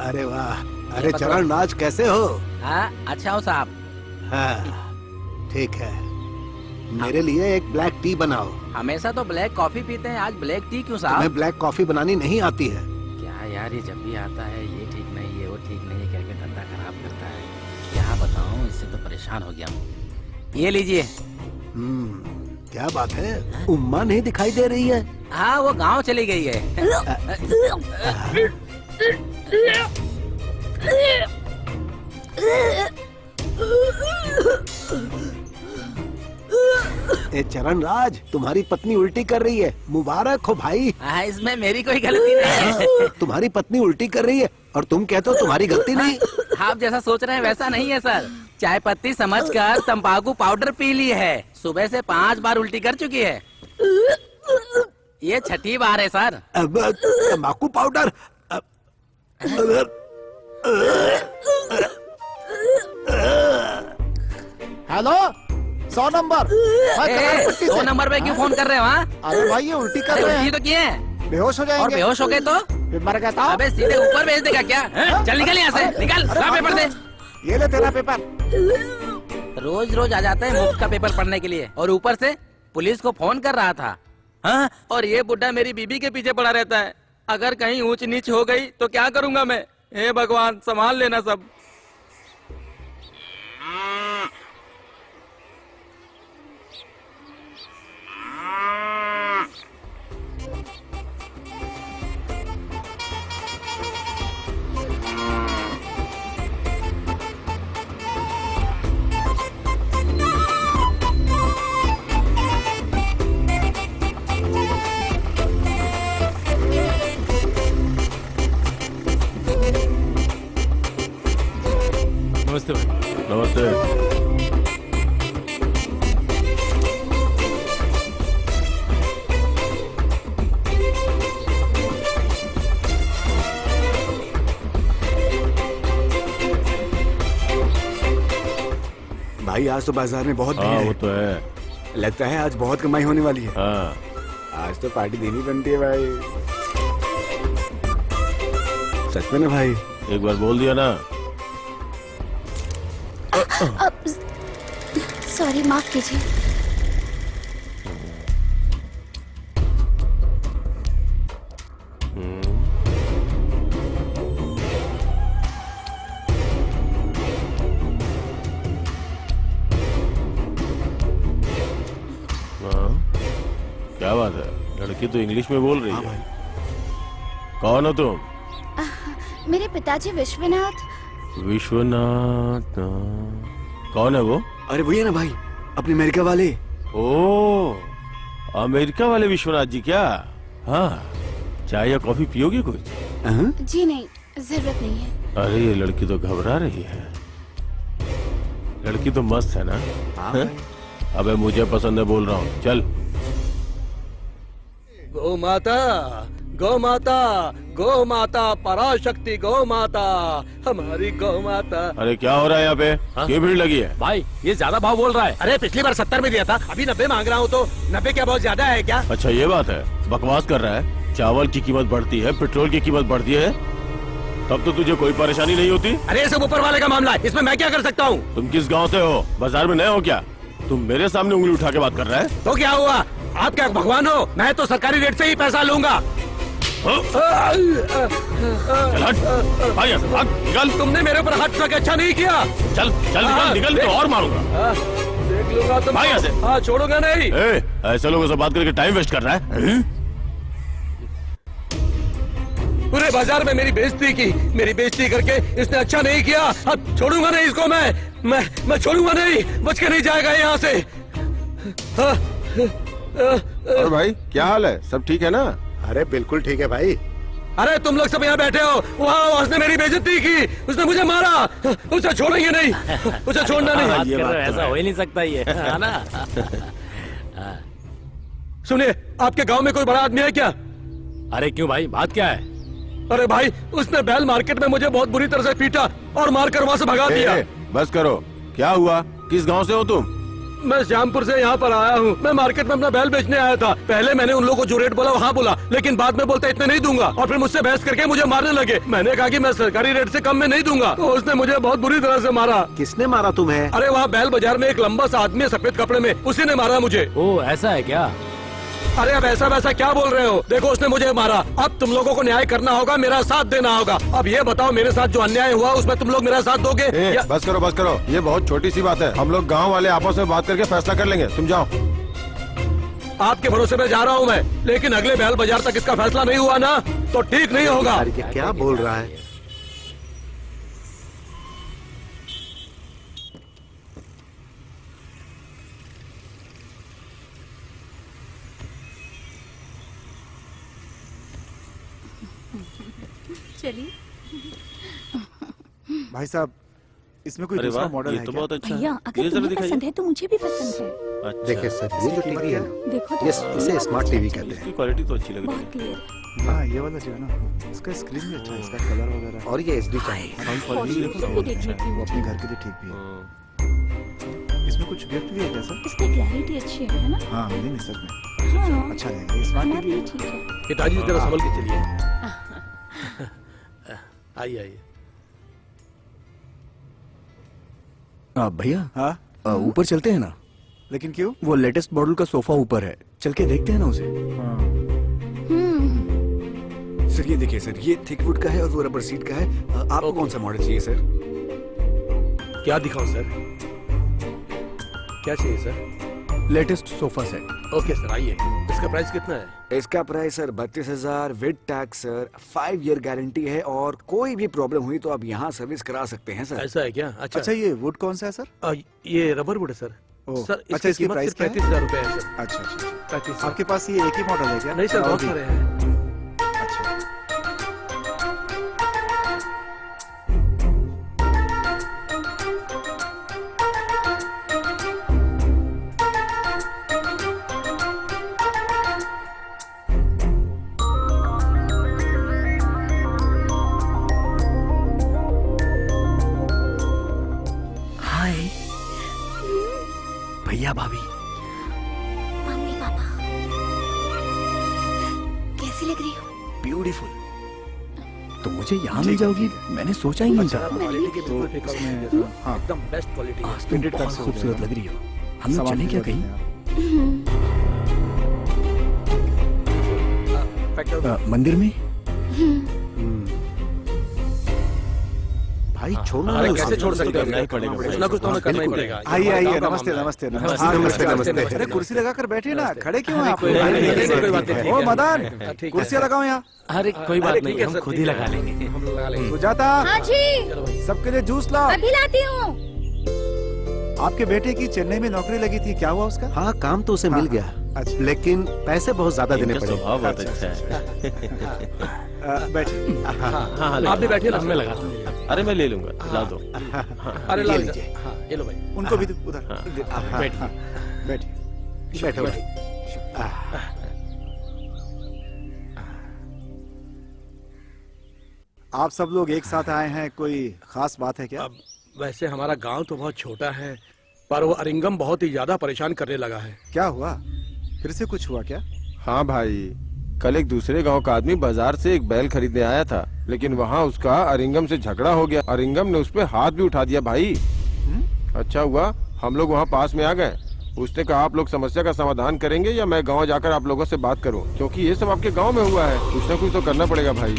अरे वाह, अरे चरण राज कैसे हो? हाँ अच्छा हो साहब। हाँ ठीक है, मेरे लिए एक ब्लैक टी बनाओ। हमेशा तो ब्लैक कॉफी पीते हैं, आज ब्लैक टी क्यों साहब? तुम्हें ब्लैक कॉफी बनानी नहीं आती है? क्या यार, ये जब भी आता है ये ठीक नहीं है वो ठीक नहीं है कह के धंधा खराब करता है। क्या बताऊं, इससे तो परेशान हो गया हूँ। ये लीजिए। क्या बात है, उम्मा नहीं दिखाई दे रही है? हाँ वो गांव चली गई है। ए चरण राज, तुम्हारी पत्नी उल्टी कर रही है, मुबारक हो भाई। हाँ इसमें मेरी कोई गलती नहीं है। तुम्हारी पत्नी उल्टी कर रही है और तुम कहते हो तुम्हारी गलती नहीं। आप जैसा सोच रहे हैं वैसा नहीं है सर। चाय पत्ती समझकर तंबाकू पाउडर पी ली है, सुबह से 5 बार उल्टी कर चुकी है। ये 6ठी बार है सर। अब तंबाकू पाउडर। Hello, 100 number. मैं कनारपट्टी 100 से। नंबर पे क्यों फोन कर रहे हो? हाँ अरे भाई ये उल्टी कर रहे उल्टी हैं, तो किए हैं बेहोश हो और जाएंगे। बेहोश हो गए तो फिर मर गया था। अबे सीधे ऊपर भेज देगा क्या? हैं? चल निकल यहाँ से, निकल। अरे ला भाग पेपर ना। दे। ये ले तेरा पेपर। रोज रोज आ जाता है मुफ्त का पेपर पढ़ने के लिए और ऊपर से पुलिस को फोन कर रहा था। हाँ और ये बुड्ढा मेरी बीबी के पीछे पड़ा रहता है। अगर कहीं ऊंच नीच हो गई तो क्या करूंगा मैं? हे भगवान संभाल लेना सब। नमस्ते भाई। नमस्ते। भाई आज तो बाजार में बहुत भीड़ हाँ है। वो तो है। लगता है आज बहुत कमाई होने वाली है। हाँ आज तो पार्टी देनी बनती है भाई। सच में ना भाई? एक बार बोल दिया ना। सॉरी, माफ कीजिए। हाँ क्या बात है, लड़की तो इंग्लिश में बोल रही है। कौन हो तुम? मेरे पिताजी विश्वनाथ। विश्वनाथ। कौन है वो? अरे वही है ना भाई, अपने अमेरिका वाले। ओ अमेरिका वाले विश्वनाथ जी क्या? हाँ, चाय या कॉफी पियोगे कुछ? जी नहीं, जरूरत नहीं है। अरे ये लड़की तो घबरा रही है। लड़की तो मस्त है ना? हाँ? अबे मुझे पसंद है बोल रहा हूँ, चल। गौ माता, गौ माता, गौ माता, पराशक्ति गौ माता, हमारी गौ माता। अरे क्या हो रहा है यहाँ पे? क्यों भीड़ लगी है? भाई ये ज्यादा भाव बोल रहा है। अरे पिछली बार 70 में दिया था, अभी 90 मांग रहा हूँ, तो 90 क्या बहुत ज्यादा है क्या? अच्छा ये बात है, बकवास कर रहा है। चावल की कीमत बढ़ती है, पेट्रोल की कीमत बढ़ती है, तब तो तुझे कोई परेशानी नहीं होती। अरे ये सब ऊपर वाले का मामला है, इसमें मैं क्या कर सकता हूँ? तुम किस गांव से हो? बाजार में नए हो क्या? तुम मेरे सामने उंगली उठा के बात कर रहा है? तो क्या हुआ? आप क्या भगवान हो? मैं तो सरकारी रेट से ही पैसा लूंगा। चल हट, भाग यहाँ से, भाग, निकल। तुमने मेरे ऊपर हाथ रख अच्छा नहीं किया। चल चल निकल, निकल तो और मारूंगा। देख लूंगा तुम। भाग यहाँ से। हाँ छोड़ूंगा नहीं। ऐसे लोगों से बात करके टाइम वेस्ट कर रहा है? पूरे बाजार में मेरी बेइज्जती की, मेरी बेइज्जती करके इसने अच्छा नहीं किया। अब छोड़ूंगा नहीं इसको, मैं छोड़ूंगा नहीं, बच के नहीं जाएगा यहाँ से। और भाई क्या हाल है? सब ठीक है ना? अरे बिल्कुल ठीक है भाई। अरे तुम लोग सब यहाँ बैठे हो, वहाँ उसने मेरी बेइज्जती की, उसने मुझे मारा, उसे छोड़ेंगे नहीं, उसे छोड़ना नहीं। ऐसा हो ही नहीं सकता ये, है ना? सुनिए, आपके गांव में कोई बड़ा आदमी है क्या? अरे क्यों भाई, बात क्या है? अरे भाई, उसने बैल मार्केट में मुझे बहुत बुरी तरह से पीटा और मारकर वहाँ से भगा दिया। बस करो, क्या हुआ? किस गांव से हो तुम? मैं श्यामपुर से यहाँ पर आया हूँ। मैं मार्केट में अपना बैल बेचने आया था। पहले मैंने उन लोगों को जो रेट बोला वहाँ बोला, लेकिन बाद में बोलते इतने नहीं दूंगा, और फिर मुझसे बहस करके मुझे मारने लगे। मैंने कहा कि मैं सरकारी रेट से कम में नहीं दूंगा, तो उसने मुझे बहुत बुरी तरह से मारा। किसने मारा तुम्हें? अरे वहाँ बैल बाजार में एक लंबा सा आदमी है सफेद कपड़े में, उसी ने मारा मुझे। ओ ऐसा है क्या? अरे अब ऐसा वैसा क्या बोल रहे हो? देखो उसने मुझे मारा, अब तुम लोगों को न्याय करना होगा, मेरा साथ देना होगा। अब ये बताओ, मेरे साथ जो अन्याय हुआ उसमें तुम लोग मेरा साथ दोगे? बस करो बस करो, ये बहुत छोटी सी बात है। हम लोग गांव वाले आपस में बात करके फैसला कर लेंगे, तुम जाओ। आपके भरोसे पे जा रहा हूँ मैं, लेकिन अगले बैल बाजार तक इसका फैसला नहीं हुआ ना, तो ठीक नहीं होगा। क्या बोल रहा है? चलिए भाई साहब, इसमें कोई अरे दूसरा वाह, मॉडल ये है तो क्या? बहुत अच्छा भैया, है। अगर ये जरा तुम्हें दिखाइए। पसंद है तो मुझे भी पसंद है। अच्छा। देखिए सर, ये जो टीवी है ना, देखो तो ये इसे स्मार्ट टीवी कहते हैं। इसकी क्वालिटी तो अच्छी लग रही बहुत है। क्लियर। हाँ ये वाला जो है ना, इसका स्क्रीन भी अच्छा है, इसका कलर वगैरह, और ये एचडी चैनल। साउंड क्वालिटी देखो ना, भी बहुत देख अच्छा लेती है। वो हूँ। अपने घर के लिए ठीक भी है। इसमें कुछ गिफ्ट भी है क्या सर? इसकी क्लैरिटी अच्छी है ना? हाँ नहीं नहीं, सच में हाँ, अच्छा रहेगा। ये स्मार्ट हमारे टीवी लिए ठीक है। पिताजी जरा संभल के चलिए। आइए आइए। भैया, हाँ ऊपर चलते हैं ना? लेकिन क्यों? वो लेटेस्ट मॉडल का सोफा ऊपर है, चल के देखते हैं ना उसे। हाँ। सर ये देखिए सर, ये थिक वुड का है और वो रबर सीट का है। आपको कौन सा मॉडल चाहिए सर? क्या दिखाऊं सर? क्या चाहिए sir? Latest sofa set. Okay sir, आइए। इसका प्राइस कितना है? इसका price sir 32,000 with tax sir. 5 year guarantee है, और कोई भी प्रॉब्लम हुई तो आप यहाँ सर्विस करा सकते हैं सर। ऐसा है क्या? अच्छा अच्छा, ये वुड कौन सा है सर? ये रबर वुड है सर। ओह, सर अच्छा, इसकी कीमत प्राइस सिर्फ क्या है? 35,000 रुपए है सर। अच्छा अच्छा अच्छा। 35,000। आपके पास ये एक ही मॉडल है क्या? नहीं सर, बहुत और भी? सारे हैं। अच्छा। हाय भैया भाभी। मम्मी पापा, कैसी लग रही हो? ब्यूटीफुल। तो मुझे यहाँ मिल जाओगी, मैंने सोचा ही नहीं था। क्वालिटी के बिल्कुल फिक्र नहीं है सर। हाँ। एकदम बेस्ट क्वालिटी है। आज तुम Printed बहुत पैक्स हो खूबसूरत जाएगा। लग रही हो। हम लोग सामान चलें क्या भी कहीं? रखते हैं आप। मंदिर में? भाई छोड़ो अरे ना कैसे उसे। छोड़ सकते करना ही हैं? पड़ेगा कुछ भाई। ना कुछ तो हमें करना ही बिल्कुल। पड़ेगा। आइए हमारे आइए, गाँव का नमस्ते मामला है। नमस्ते हाँ, नमस्ते, नमस्ते। अरे कुर्सी लगाकर बैठिए ना, खड़े क्यों हैं आप? कोई बात नहीं, कोई बात नहीं, ठीक ओ है। मदन, ठीक है। कुर्सियाँ लगाओ यहाँ। अरे कोई बात ठीक नहीं, है हम सर, खुद ठीक ही है। लगा लेंगे। हम लगा लेंगे। सुजाता, हाँ जी, चलो भाई। सबके लिए जूस लाओ। अभी लाती हूँ। आपके बेटे की चेन्नई में नौकरी लगी थी, क्या हुआ उसका? हाँ, काम तो उसे मिल गया, अच्छा। लेकिन पैसे बहुत ज्यादा देने इनका पड़े। स्वभाव बहुत अच्छा है। बैठिए। आप भी बैठिए, मैं लगाता हूँ। अरे मैं ले लूंगा, ला दो। अरे ये ला लीजिए। लीजिए। हाँ, ये लो भाई। उनको भी दो, उधर बैठिए। बैठिए। बैठो बैठो। आप सब लोग एक साथ आए हैं, कोई खास बात है क्या? अब वैसे हमारा गांव तो बहुत छोटा है, पर वो अरिंगम बहुत ही ज्यादा परेशान करने लगा है। क्या हुआ? फिर से कुछ हुआ क्या? हाँ भाई, कल एक दूसरे गांव का आदमी बाजार से एक बैल खरीदने आया था, लेकिन वहाँ उसका अरिंगम से झगड़ा हो गया। अरिंगम ने उस पे हाथ भी उठा दिया भाई। अच्छा हुआ हम लोग वहाँ पास में आ गए। उसने कहा आप लोग समस्या का समाधान करेंगे या मैं गाँव जाकर आप लोगों से बात करूँ, क्योंकि ये सब आपके गाँव में हुआ है। कुछ न कुछ तो करना पड़ेगा भाई।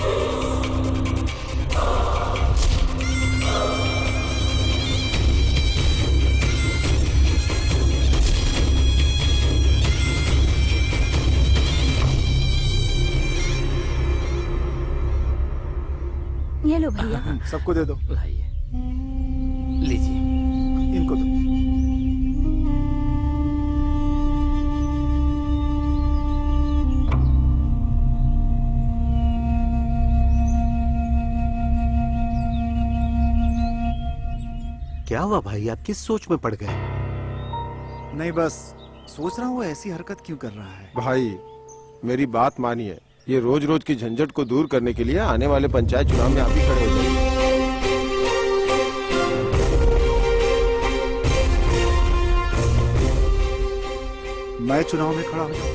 ये लो भैया। सबको दे दो। लाइए, लीजिए। इनको दो। क्या हुआ भाई, आप किस सोच में पड़ गए? नहीं, बस सोच रहा हूँ वो ऐसी हरकत क्यों कर रहा है। भाई मेरी बात मानिए, ये रोज रोज की झंझट को दूर करने के लिए आने वाले पंचायत चुनाव में आप ही खड़े हो जाइए। मैं चुनाव में खड़ा हो जाऊं?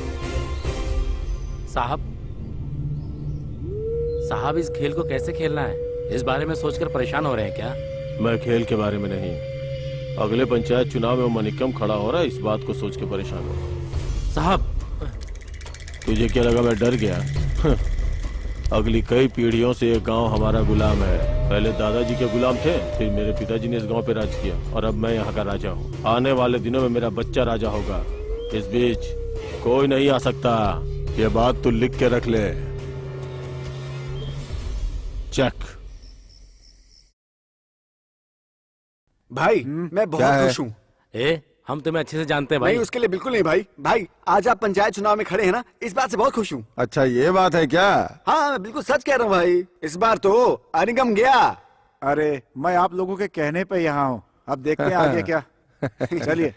साहब इस खेल को कैसे खेलना है, इस बारे में सोचकर परेशान हो रहे हैं क्या? मैं खेल के बारे में नहीं, अगले पंचायत चुनाव में वो मनिकम खड़ा हो रहा है, इस बात को सोच के परेशान हूँ। साहब तुझे क्या लगा मैं डर गया? अगली कई पीढ़ियों से ये गांव हमारा गुलाम है। पहले दादाजी के गुलाम थे, फिर मेरे पिताजी ने इस गांव पे राज किया, और अब मैं यहाँ का राजा हूँ। आने वाले दिनों में मेरा बच्चा राजा होगा। इस बीच कोई नहीं आ सकता, ये बात तू लिख के रख ले। चेक। भाई मैं बहुत क्या है? खुश हूँ। हम तुम्हें अच्छे से जानते हैं भाई। नहीं, उसके लिए बिल्कुल नहीं भाई। भाई आज आप पंचायत चुनाव में खड़े हैं ना, इस बात से बहुत खुश हूँ। अच्छा ये बात है क्या? हाँ, मैं बिल्कुल सच कह रहा हूँ भाई। इस बार तो अरिंगम गया। अरे मैं आप लोगों के कहने पे यहाँ हूँ, अब देखते हैं आगे क्या। चलिए।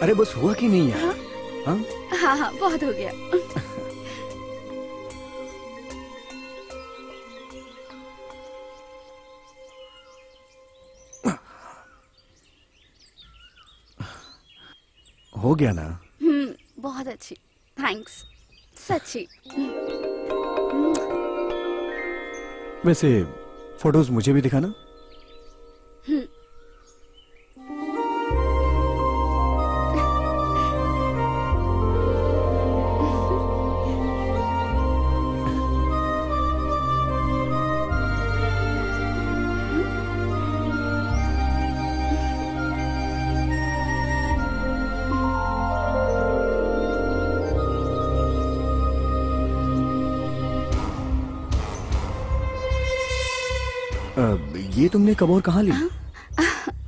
अरे बस हुआ कि नहीं यार? हाँ? हाँ हाँ, बहुत हो गया। हो गया ना? बहुत अच्छी, थैंक्स, सच्ची। वैसे फोटोज मुझे भी दिखाना। ये तुमने कब और कहाँ ली?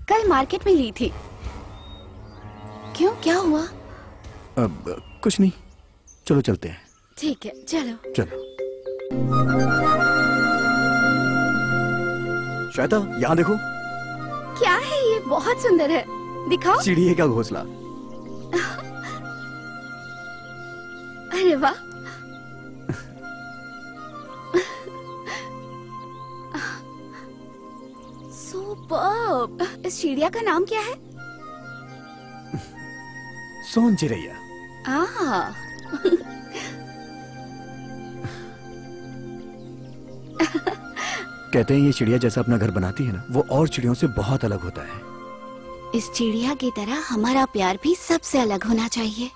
कल मार्केट में ली थी। क्यों, क्या हुआ? अब कुछ नहीं, चलो चलते हैं। ठीक है, चलो। चलो। श्वेता यहाँ देखो। क्या है ये? बहुत सुंदर है, दिखाओ। चिड़िए का घोंसला। अरे वाह। सुपर्ब। इस चिड़िया का नाम क्या है? सोन चिड़ैया। आह, कहते हैं ये चिड़िया जैसा अपना घर बनाती है ना, वो और चिड़ियों से बहुत अलग होता है। इस चिड़िया की तरह हमारा प्यार भी सबसे अलग होना चाहिए।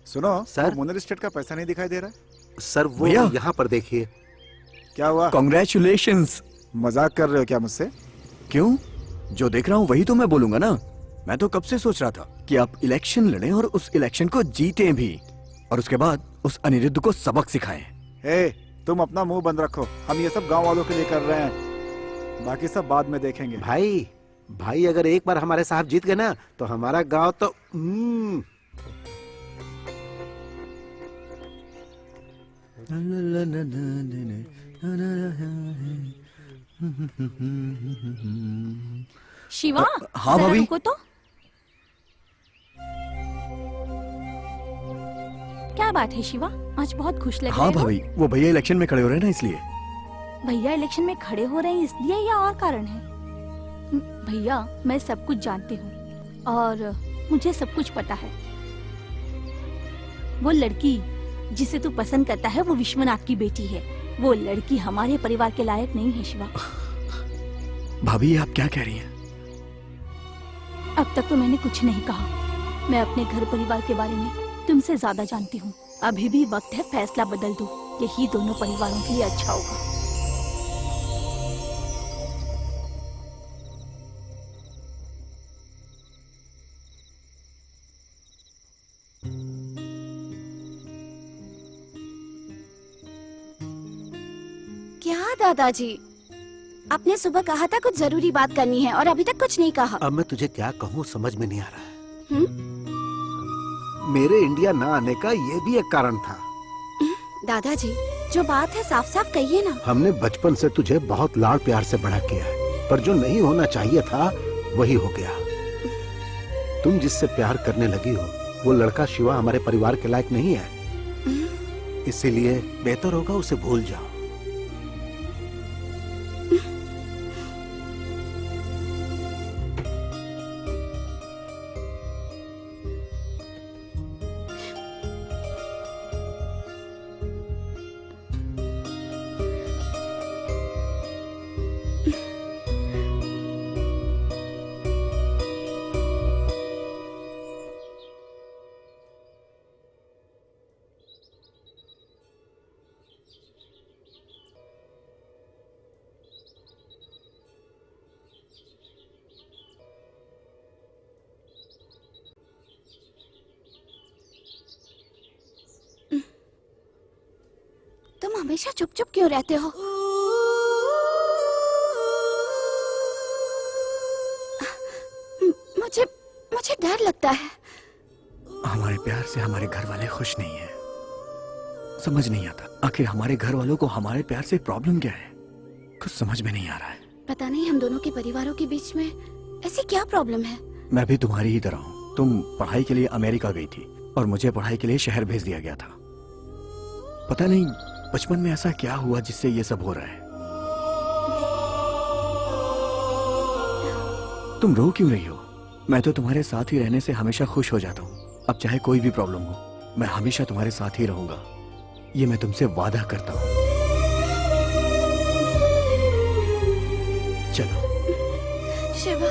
सुनो सर? वो मुनर स्टेट का पैसा नहीं दिखाई दे रहा है? सर वो भैया। यहाँ पर देखिए। क्या हुआ? कॉन्ग्रेचुलेशंस। मजाक कर रहे हो क्या मुझसे? क्यों? जो देख रहा हूँ वही तो मैं बोलूंगा ना। मैं तो कब से सोच रहा था कि आप इलेक्शन लड़ें और उस इलेक्शन को जीतें भी, और उसके बाद उस अनिरुद्ध को सबक सिखाएं। हे, तुम अपना मुंह बंद रखो। हम ये सब गांव वालों के लिए कर रहे हैं, बाकी सब बाद में देखेंगे। भाई अगर एक बार हमारे साहब जीत गए ना तो हमारा गांव तो शिवा, हाँ जरा भाभी। रुको तो। क्या बात है शिवा, आज बहुत खुश लग हाँ रहे हो? भाभी, वो भैया इलेक्शन में खड़े हो रहे हैं ना, इसलिए। भैया इलेक्शन में खड़े हो रहे हैं इसलिए या और कारण है? भैया, मैं सब कुछ जानती हूँ और मुझे सब कुछ पता है। वो लड़की जिसे तू पसंद करता है वो विश्वनाथ की बेटी है। वो लड़की हमारे परिवार के लायक नहीं है शिवा। भाभी आप क्या कह रही हैं? अब तक तो मैंने कुछ नहीं कहा। मैं अपने घर परिवार के बारे में तुमसे ज्यादा जानती हूँ। अभी भी वक्त है फैसला बदल दो, यही दोनों परिवारों के लिए अच्छा होगा। क्या दादाजी, आपने सुबह कहा था कुछ जरूरी बात करनी है और अभी तक कुछ नहीं कहा। अब मैं तुझे क्या कहूँ समझ में नहीं आ रहा है। मेरे इंडिया ना आने का ये भी एक कारण था। दादाजी, जो बात है साफ साफ कहिए ना। हमने बचपन से तुझे बहुत लाड प्यार से बड़ा किया है, पर जो नहीं होना चाहिए था वही हो गया। तुम जिससे प्यार करने लगी हो वो लड़का शिवा हमारे परिवार के लायक नहीं है, इसीलिए बेहतर होगा उसे भूल जाओ। तुम हमेशा चुप चुप क्यों रहते हो? मुझे मुझे डर लगता है। हमारे प्यार से हमारे घर वाले खुश नहीं हैं। समझ नहीं आता आखिर हमारे घर वालों को हमारे प्यार से प्रॉब्लम क्या है, कुछ समझ में नहीं आ रहा है। पता नहीं हम दोनों के परिवारों के बीच में ऐसी क्या प्रॉब्लम है। मैं भी तुम्हारी ही तरह हूँ। तुम पढ़ाई के लिए अमेरिका गई थी और मुझे पढ़ाई के लिए शहर भेज दिया गया था। पता नहीं बचपन में ऐसा क्या हुआ जिससे ये सब हो रहा है। तुम रो क्यों रही हो? मैं तो तुम्हारे साथ ही रहने से हमेशा खुश हो जाता हूँ। अब चाहे कोई भी प्रॉब्लम हो, मैं हमेशा तुम्हारे साथ ही रहूंगा, ये मैं तुमसे वादा करता हूँ। चलो शिवा,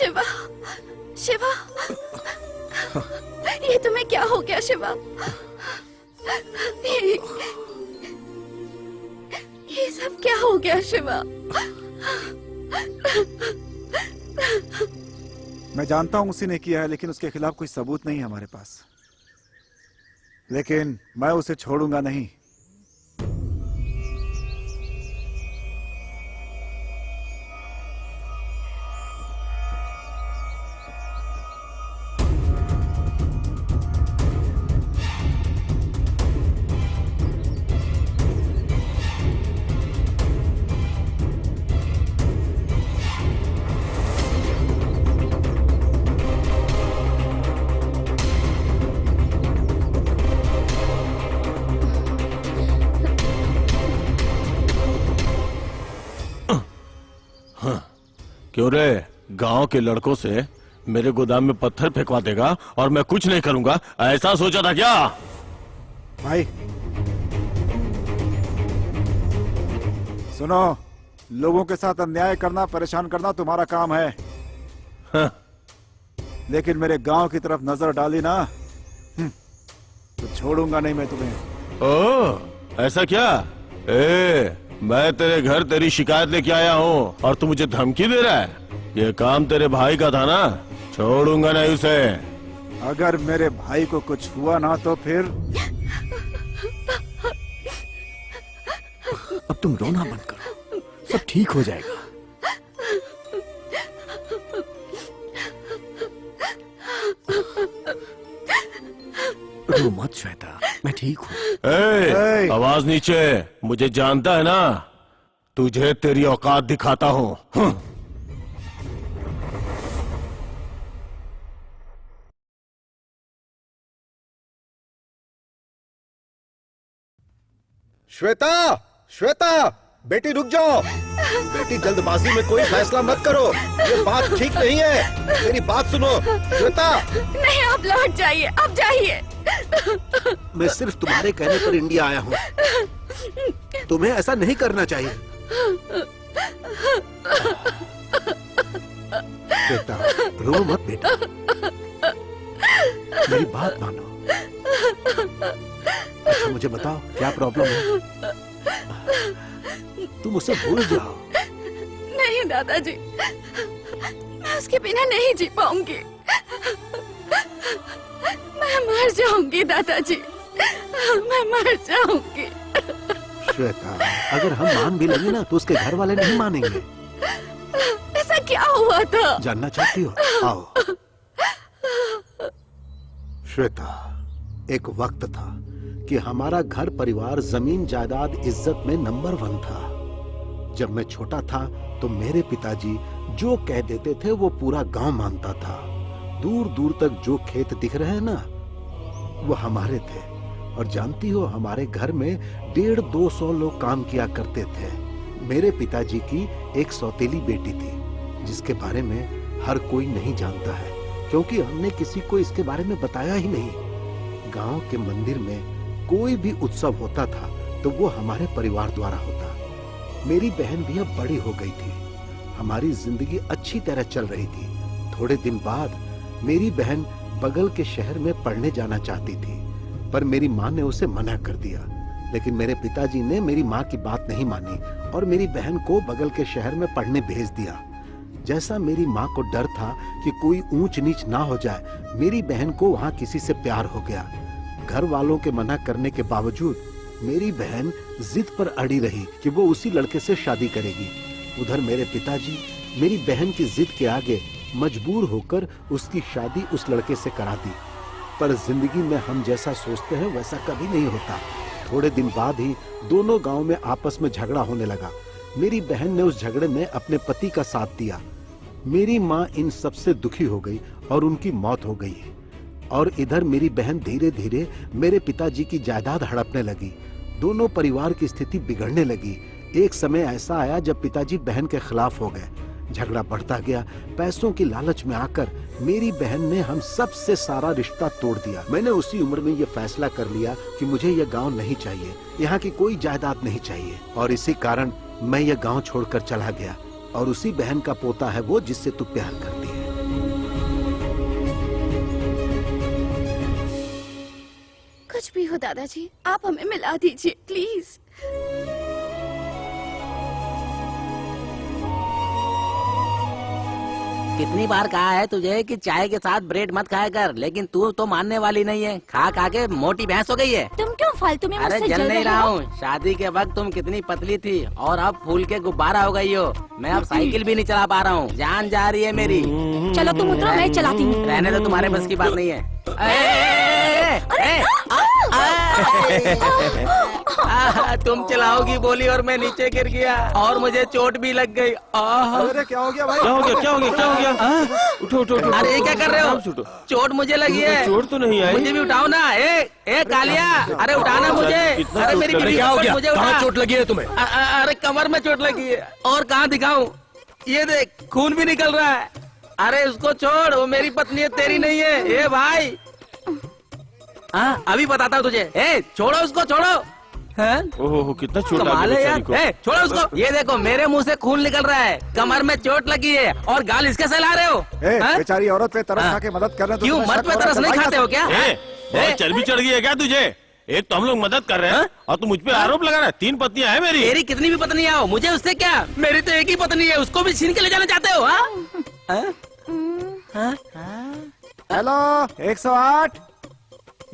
शिवा, शिवा, ये तुम्हें क्या हो गया शिवा? ये सब क्या हो गया शिवा? मैं जानता हूं उसी ने किया है, लेकिन उसके खिलाफ कोई सबूत नहीं है हमारे पास। लेकिन मैं उसे छोड़ूंगा नहीं। क्यों रे, गांव के लड़कों से मेरे गोदाम में पत्थर फेंकवा देगा और मैं कुछ नहीं करूंगा, ऐसा सोचा था क्या? भाई सुनो, लोगों के साथ अन्याय करना, परेशान करना तुम्हारा काम है। हाँ। लेकिन मेरे गांव की तरफ नजर डाली ना तो छोड़ूंगा नहीं मैं तुम्हें। ओ, ऐसा क्या? मैं तेरे घर तेरी शिकायत लेके आया हूँ और तू मुझे धमकी दे रहा है? ये काम तेरे भाई का था ना, छोड़ूंगा नहीं उसे। अगर मेरे भाई को कुछ हुआ ना तो फिर अब तुम रोना बंद करो, सब ठीक हो जाएगा। रो मत श्वेता, मैं ठीक हूँ। आवाज नीचे, मुझे जानता है ना, तुझे तेरी औकात दिखाता हूँ। श्वेता, श्वेता, बेटी रुक जाओ। बेटी जल्दबाजी में कोई फैसला मत करो, ये बात ठीक नहीं है। मेरी बात सुनो श्वेता। नहीं, आप लौट जाइए, आप जाइए। मैं सिर्फ तुम्हारे कहने पर इंडिया आया हूँ, तुम्हें ऐसा नहीं करना चाहिए। बेटा रो मत बेटा, मेरी बात मानो। अच्छा मुझे बताओ क्या प्रॉब्लम है? तुम उसे भूल जाओ। नहीं दादाजी, मैं उसके बिना नहीं जी पाऊंगी। मैं मर जाऊंगी दादाजी, मैं मर जाऊंगी। श्वेता, अगर हम मान भी लेंगे ना तो उसके घर वाले नहीं मानेंगे। ऐसा क्या हुआ था? जानना चाहती हो? आओ। श्वेता, एक वक्त था कि हमारा घर परिवार जमीन जायदाद इज्जत में नंबर 1 था। जब मैं छोटा था तो मेरे पिताजी जो कह देते थे वो पूरा गांव मानता था। दूर दूर तक जो खेत दिख रहे हैं ना वो हमारे थे। और जानती हो, हमारे घर में 150-200 लोग काम किया करते थे। मेरे पिताजी की एक सौतेली बेटी थी जिसके बारे में हर कोई नहीं जानता है, क्योंकि हमने किसी को इसके बारे में बताया ही नहीं। गांव के मंदिर में कोई भी उत्सव होता था तो वो हमारे परिवार द्वारा होता। मेरी बहन भी अब बड़ी हो गई थी, हमारी जिंदगी अच्छी तरह चल रही थी। थोड़े दिन बाद मेरी बहन बगल के शहर में पढ़ने जाना चाहती थी, पर मेरी माँ ने उसे मना कर दिया। लेकिन मेरे पिताजी ने मेरी माँ की बात नहीं मानी और मेरी बहन को बगल के शहर में पढ़ने भेज दिया। जैसा मेरी माँ को डर था कि कोई ऊंच नीच ना हो जाए, मेरी बहन को वहाँ किसी से प्यार हो गया। घर वालों के मना करने के बावजूद मेरी बहन जिद पर अड़ी रही कि वो उसी लड़के से शादी करेगी। उधर मेरे पिताजी मेरी बहन की जिद के आगे मजबूर होकर उसकी शादी उस लड़के से करा दी। पर जिंदगी में हम जैसा सोचते हैं वैसा कभी नहीं होता। थोड़े दिन बाद ही दोनों गांव में आपस में झगड़ा होने लगा। मेरी बहन ने उस झगड़े में अपने पति का साथ दिया। मेरी माँ इन सब से दुखी हो गई और उनकी मौत हो गई। और इधर मेरी बहन धीरे धीरे मेरे पिताजी की जायदाद हड़पने लगी। दोनों परिवार की स्थिति बिगड़ने लगी। एक समय ऐसा आया जब पिताजी बहन के खिलाफ हो गए। झगड़ा बढ़ता गया। पैसों की लालच में आकर मेरी बहन ने हम सब से सारा रिश्ता तोड़ दिया। मैंने उसी उम्र में ये फैसला कर लिया कि मुझे यह गांव नहीं चाहिए, यहाँ की कोई जायदाद नहीं चाहिए। और इसी कारण मैं यह गांव छोड़कर चला गया। और उसी बहन का पोता है वो जिससे तू प्यार करती है। कुछ भी हो दादाजी, आप हमें मिला दीजिए प्लीज। कितनी बार कहा है तुझे कि चाय के साथ ब्रेड मत खाया कर, लेकिन तू तो मानने वाली नहीं है। खा खा के मोटी भैंस हो गई है। तुम क्यों फालतू में अरे मुझसे जल नहीं रहा रहे हो? हूँ। शादी के वक्त तुम कितनी पतली थी और अब फूल के गुब्बारा हो गई हो। मैं अब साइकिल भी नहीं चला पा रहा हूँ, जान जा रही है मेरी। चलो तुम उतरो, मैं चलाती हूँ। रहने तो तुम्हारे बस की बात नहीं है। तुम चलाओगी बोली और मैं नीचे गिर गया और मुझे चोट भी लग गई। अरे क्या हो गया भाई? क्या हो गया, क्या हो गया, क्या हो गया? उठो उठो उठो। अरे ये क्या कर रहे हो? चोट मुझे लगी है। चोट तो नहीं आई। मुझे भी उठाओ ना। ए कालिया, अरे उठाना मुझे। अरे मेरी बीवी क्या हो गया? मुझे उठा। कहाँ चोट लगी है तुम्हें? अरे कमर में चोट लगी है। और कहाँ दिखाऊं? ये देख, खून भी निकल रहा है। अरे उसको छोड़, वो मेरी पत्नी है, तेरी नहीं है। ए भाई, हाँ अभी बताता हूँ तुझे। ए छोड़ो उसको, छोड़ो। ओहो, कितना चोट कमाल है लगी यार। बेचारी को। ए छोड़ो उसको। ये देखो, मेरे मुंह से खून निकल रहा है, कमर में चोट लगी है और गाल इसके से ला रहे हो। हाँ? बेचारी औरत पे तरस खा के मदद कर रहे हो तो क्यों, तुम्हें मर्द शक पे हो रहा है, तरस नहीं भाई खाते हो क्या? बहुत चर्बी चढ़ गई है क्या तुझे? एक तो हम लोग मदद कर रहे हैं और तू मुझ पे आरोप लगा रहा है। 3 पत्नियां हैं मेरी। तेरी कितनी भी पत्नियां हो, मुझे उससे क्या? मेरी तो एक ही पत्नी है, उसको भी छीन के ले जाना चाहते हो? हाँ? हेलो 108,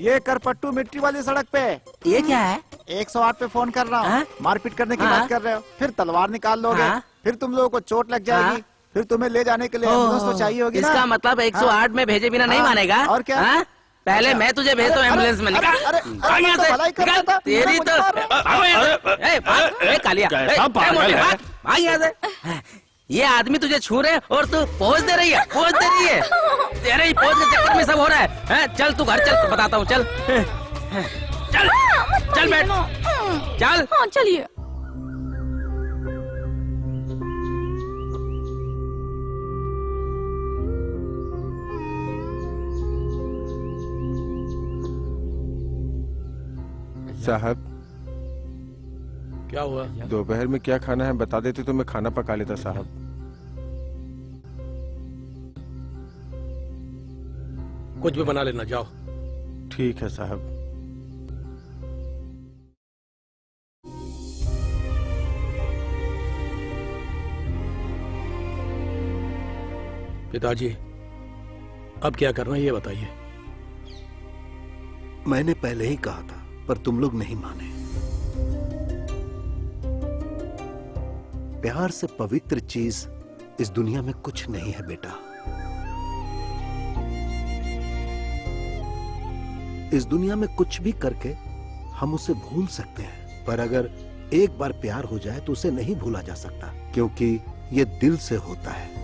ये करपट्टू मिट्टी वाली सड़क पे। ये क्या है? 108 पे फोन कर रहा हाँ? हूँ। मारपीट करने की हाँ? बात कर रहे हो, फिर तलवार निकाल लोगे। हाँ? फिर तुम लोगों को चोट लग जाएगी। हाँ? फिर तुम्हें ले जाने के लिए एम्बुलेंस तो चाहिए होगी ना। इसका मतलब 108 में भेजे बिना नहीं हाँ? मानेगा? और क्या? हाँ? पहले अच्छा। मैं तुझे भेजता हूँ एम्बुलेंस में। निकाल भाग यहाँ से, भलाई कर रहा निकाल। था, तेरी मुझे तो मार रहा है। भागो यहाँ से। ए, भाग। ए, कालिया, कैसा ए, पागल मोटे, है? भाग, भाग यहाँ से। ये आदमी तुझे छू रहे और तू पोज दे रही है, पोज दे रही है। तेरे ही पोज के चक्कर में सब हो रहा है। चल तू घर चल, बताता हूँ। चल चल चल बैठ, चल। हाँ चलिए। साहब, क्या हुआ? दोपहर में क्या खाना है बता देते तो मैं खाना पका लेता साहब। कुछ भी बना लेना, जाओ। ठीक है साहब। पिताजी, अब क्या करना है ये बताइए। मैंने पहले ही कहा था, पर तुम लोग नहीं माने। प्यार से पवित्र चीज इस दुनिया में कुछ नहीं है बेटा। इस दुनिया में कुछ भी करके हम उसे भूल सकते हैं, पर अगर एक बार प्यार हो जाए तो उसे नहीं भूला जा सकता, क्योंकि ये दिल से होता है।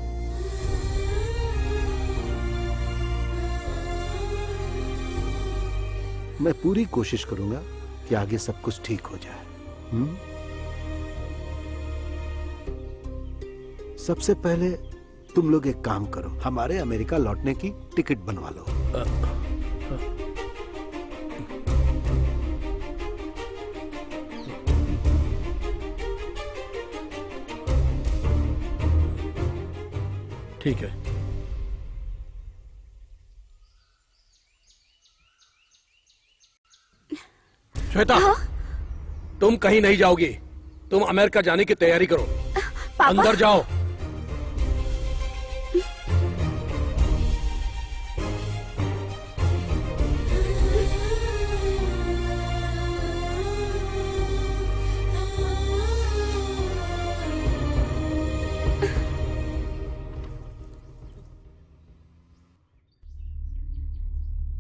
मैं पूरी कोशिश करूंगा कि आगे सब कुछ ठीक हो जाए। सबसे पहले तुम लोग एक काम करो, हमारे अमेरिका लौटने की टिकट बनवा लो। ठीक है। श्वेता, तुम कहीं नहीं जाओगी। तुम अमेरिका जाने की तैयारी करो। अंदर जाओ।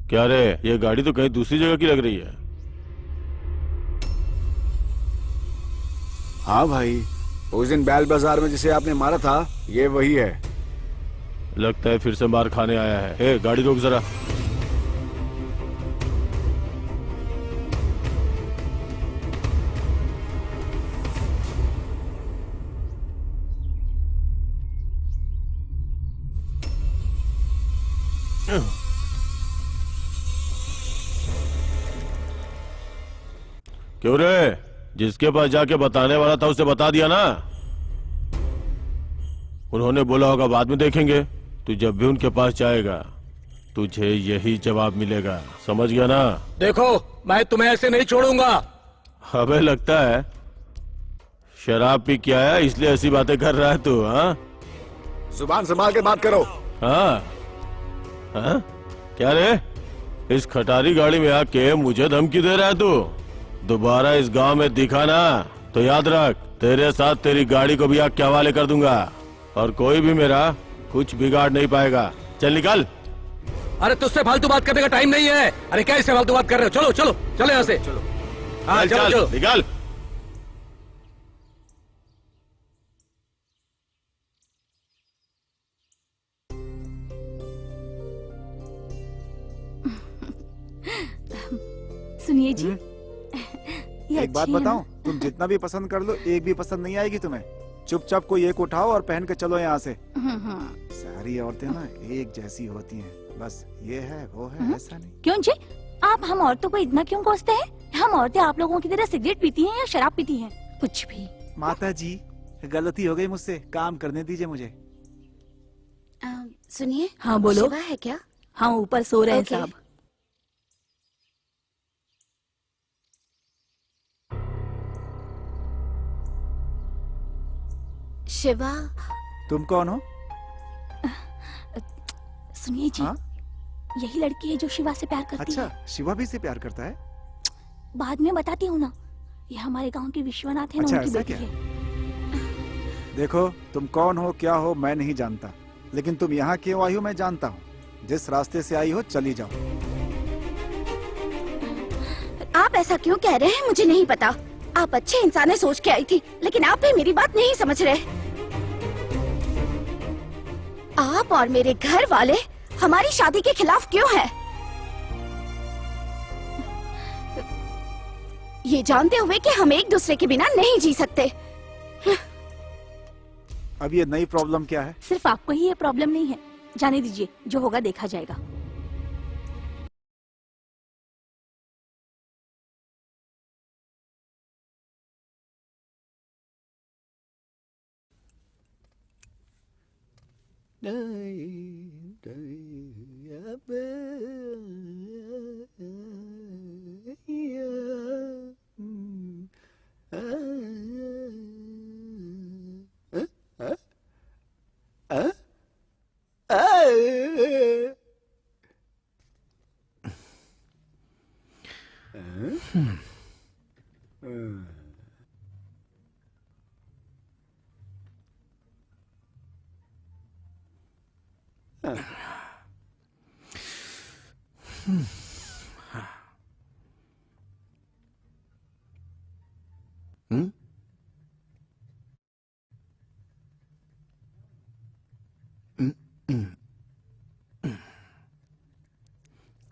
क्या रे, ये गाड़ी तो कहीं दूसरी जगह की लग रही है। हाँ भाई, उस दिन बैल बाजार में जिसे आपने मारा था, ये वही है। लगता है फिर से मार खाने आया है। ए, गाड़ी रोक जरा। क्यों रे, जिसके पास जाके बताने वाला था उसे बता दिया ना। उन्होंने बोला होगा बाद में देखेंगे। तू जब भी उनके पास जाएगा तुझे यही जवाब मिलेगा, समझ गया ना? देखो, मैं तुम्हें ऐसे नहीं छोड़ूंगा। हमें लगता है शराब पी के आया इसलिए ऐसी बातें कर रहा है तू, हाँ? जुबान संभाल के बात करो। हाँ? हाँ? क्या रे? इस खटारी गाड़ी में आके मुझे धमकी दे रहा है तू? दोबारा इस गांव में दिखा ना तो याद रख, तेरे साथ तेरी गाड़ी को भी आग के हवाले कर दूंगा और कोई भी मेरा कुछ बिगाड़ नहीं पाएगा। चल निकल। अरे तुझसे फालतू बात करने का टाइम नहीं है। अरे क्या इससे फालतू बात कर रहे हो? चलो चलो चलो यहाँ से। चलो हाँ चल, चलो चल, चलो निकल। सुनिए जी, ये एक बात अच्छी है बताऊं, ना? तुम जितना भी पसंद कर लो, एक भी पसंद नहीं आएगी तुम्हें। चुपचाप कोई एक उठाओ और पहन के चलो यहाँ से। सारी औरतें ना एक जैसी होती हैं, बस ये है वो है, ऐसा नहीं। क्यों जी, आप हम औरतों को इतना क्यों कोसते हैं? हम औरतें आप लोगों की तरह सिगरेट पीती हैं या शराब पीती हैं? कुछ भी। माता जी, गलती हो गई मुझसे, काम करने दीजिए मुझे। सुनिए। हाँ बोलो। शिवा है क्या? हाँ, ऊपर सो रहे हैं ओके। साहब। शिवा। तुम कौन हो? सुनिए जी, हाँ? यही लड़की है जो शिवा से प्यार करती अच्छा, है। शिवा भी से प्यार करता है? बाद में बताती हूँ ना। ये हमारे गांव के विश्वनाथ है ना, अच्छा, उनकी ऐसा बेटी क्या? है। देखो, तुम कौन हो क्या हो मैं नहीं जानता, लेकिन तुम यहाँ क्यों आई हो मैं जानता हूँ। जिस रास्ते से आई हो चली जाओ। आप ऐसा क्यों कह रहे हैं मुझे नहीं पता। आप अच्छे इंसान है सोच के आई थी, लेकिन आप भी मेरी बात नहीं समझ रहे। आप और मेरे घर वाले हमारी शादी के खिलाफ क्यों हैं? ये जानते हुए कि हम एक दूसरे के बिना नहीं जी सकते। अब ये नई प्रॉब्लम क्या है? सिर्फ आपको ही ये प्रॉब्लम नहीं है। जाने दीजिए, जो होगा देखा जाएगा।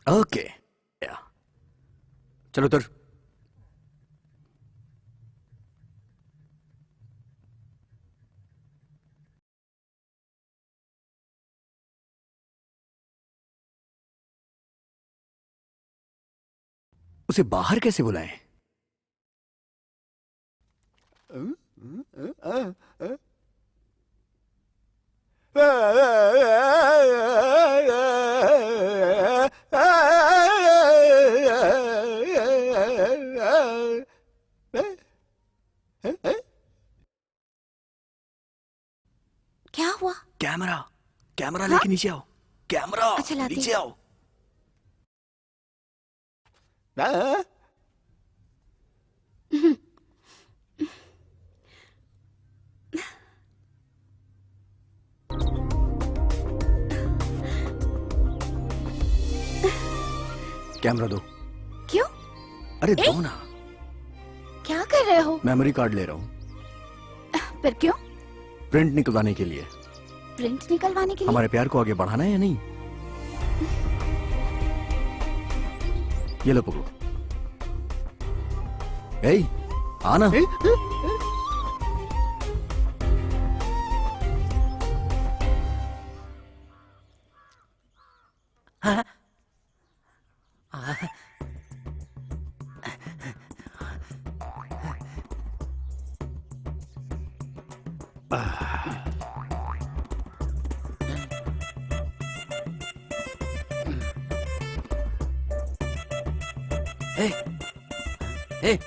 ओके, चलो उधर। उसे बाहर कैसे बुलाएं? क्या हुआ? कैमरा, कैमरा लेके नीचे आओ। कैमरा, अच्छा, लाती नीचे हूँ। आओ। कैमरा दो। क्यों? अरे दो ना। क्या कर रहे हो? मेमोरी कार्ड ले रहा हूँ। फिर क्यों? प्रिंट निकलवाने के लिए। प्रिंट निकलवाने के लिए? हमारे प्यार को आगे बढ़ाना है या नहीं? ये लो पकड़ो। ए, आना।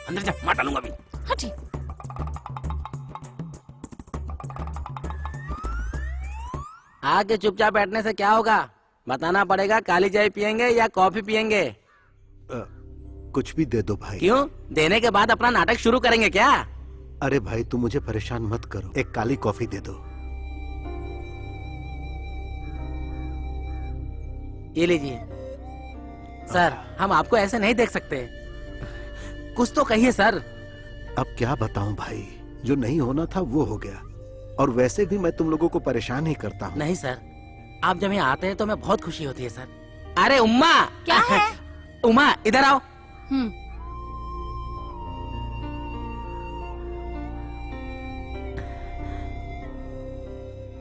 अंदर जा, मार डालूंगा अभी। हटी। आके चुपचाप बैठने से क्या होगा? बताना पड़ेगा, काली चाय पियेंगे या कॉफी पियेंगे? कुछ भी दे दो भाई। क्यों? देने के बाद अपना नाटक शुरू करेंगे क्या? अरे भाई तू मुझे परेशान मत करो, एक काली कॉफी दे दो। ये लीजिए। सर, हम आपको ऐसे नहीं देख सकते, कुछ तो कहिए सर। अब क्या बताऊं भाई, जो नहीं होना था वो हो गया, और वैसे भी मैं तुम लोगों को परेशान ही करता हूँ। नहीं सर, आप जब यहाँ आते हैं तो मैं बहुत खुशी होती है सर। अरे उम्मा! क्या है? उम्मा इधर आओ।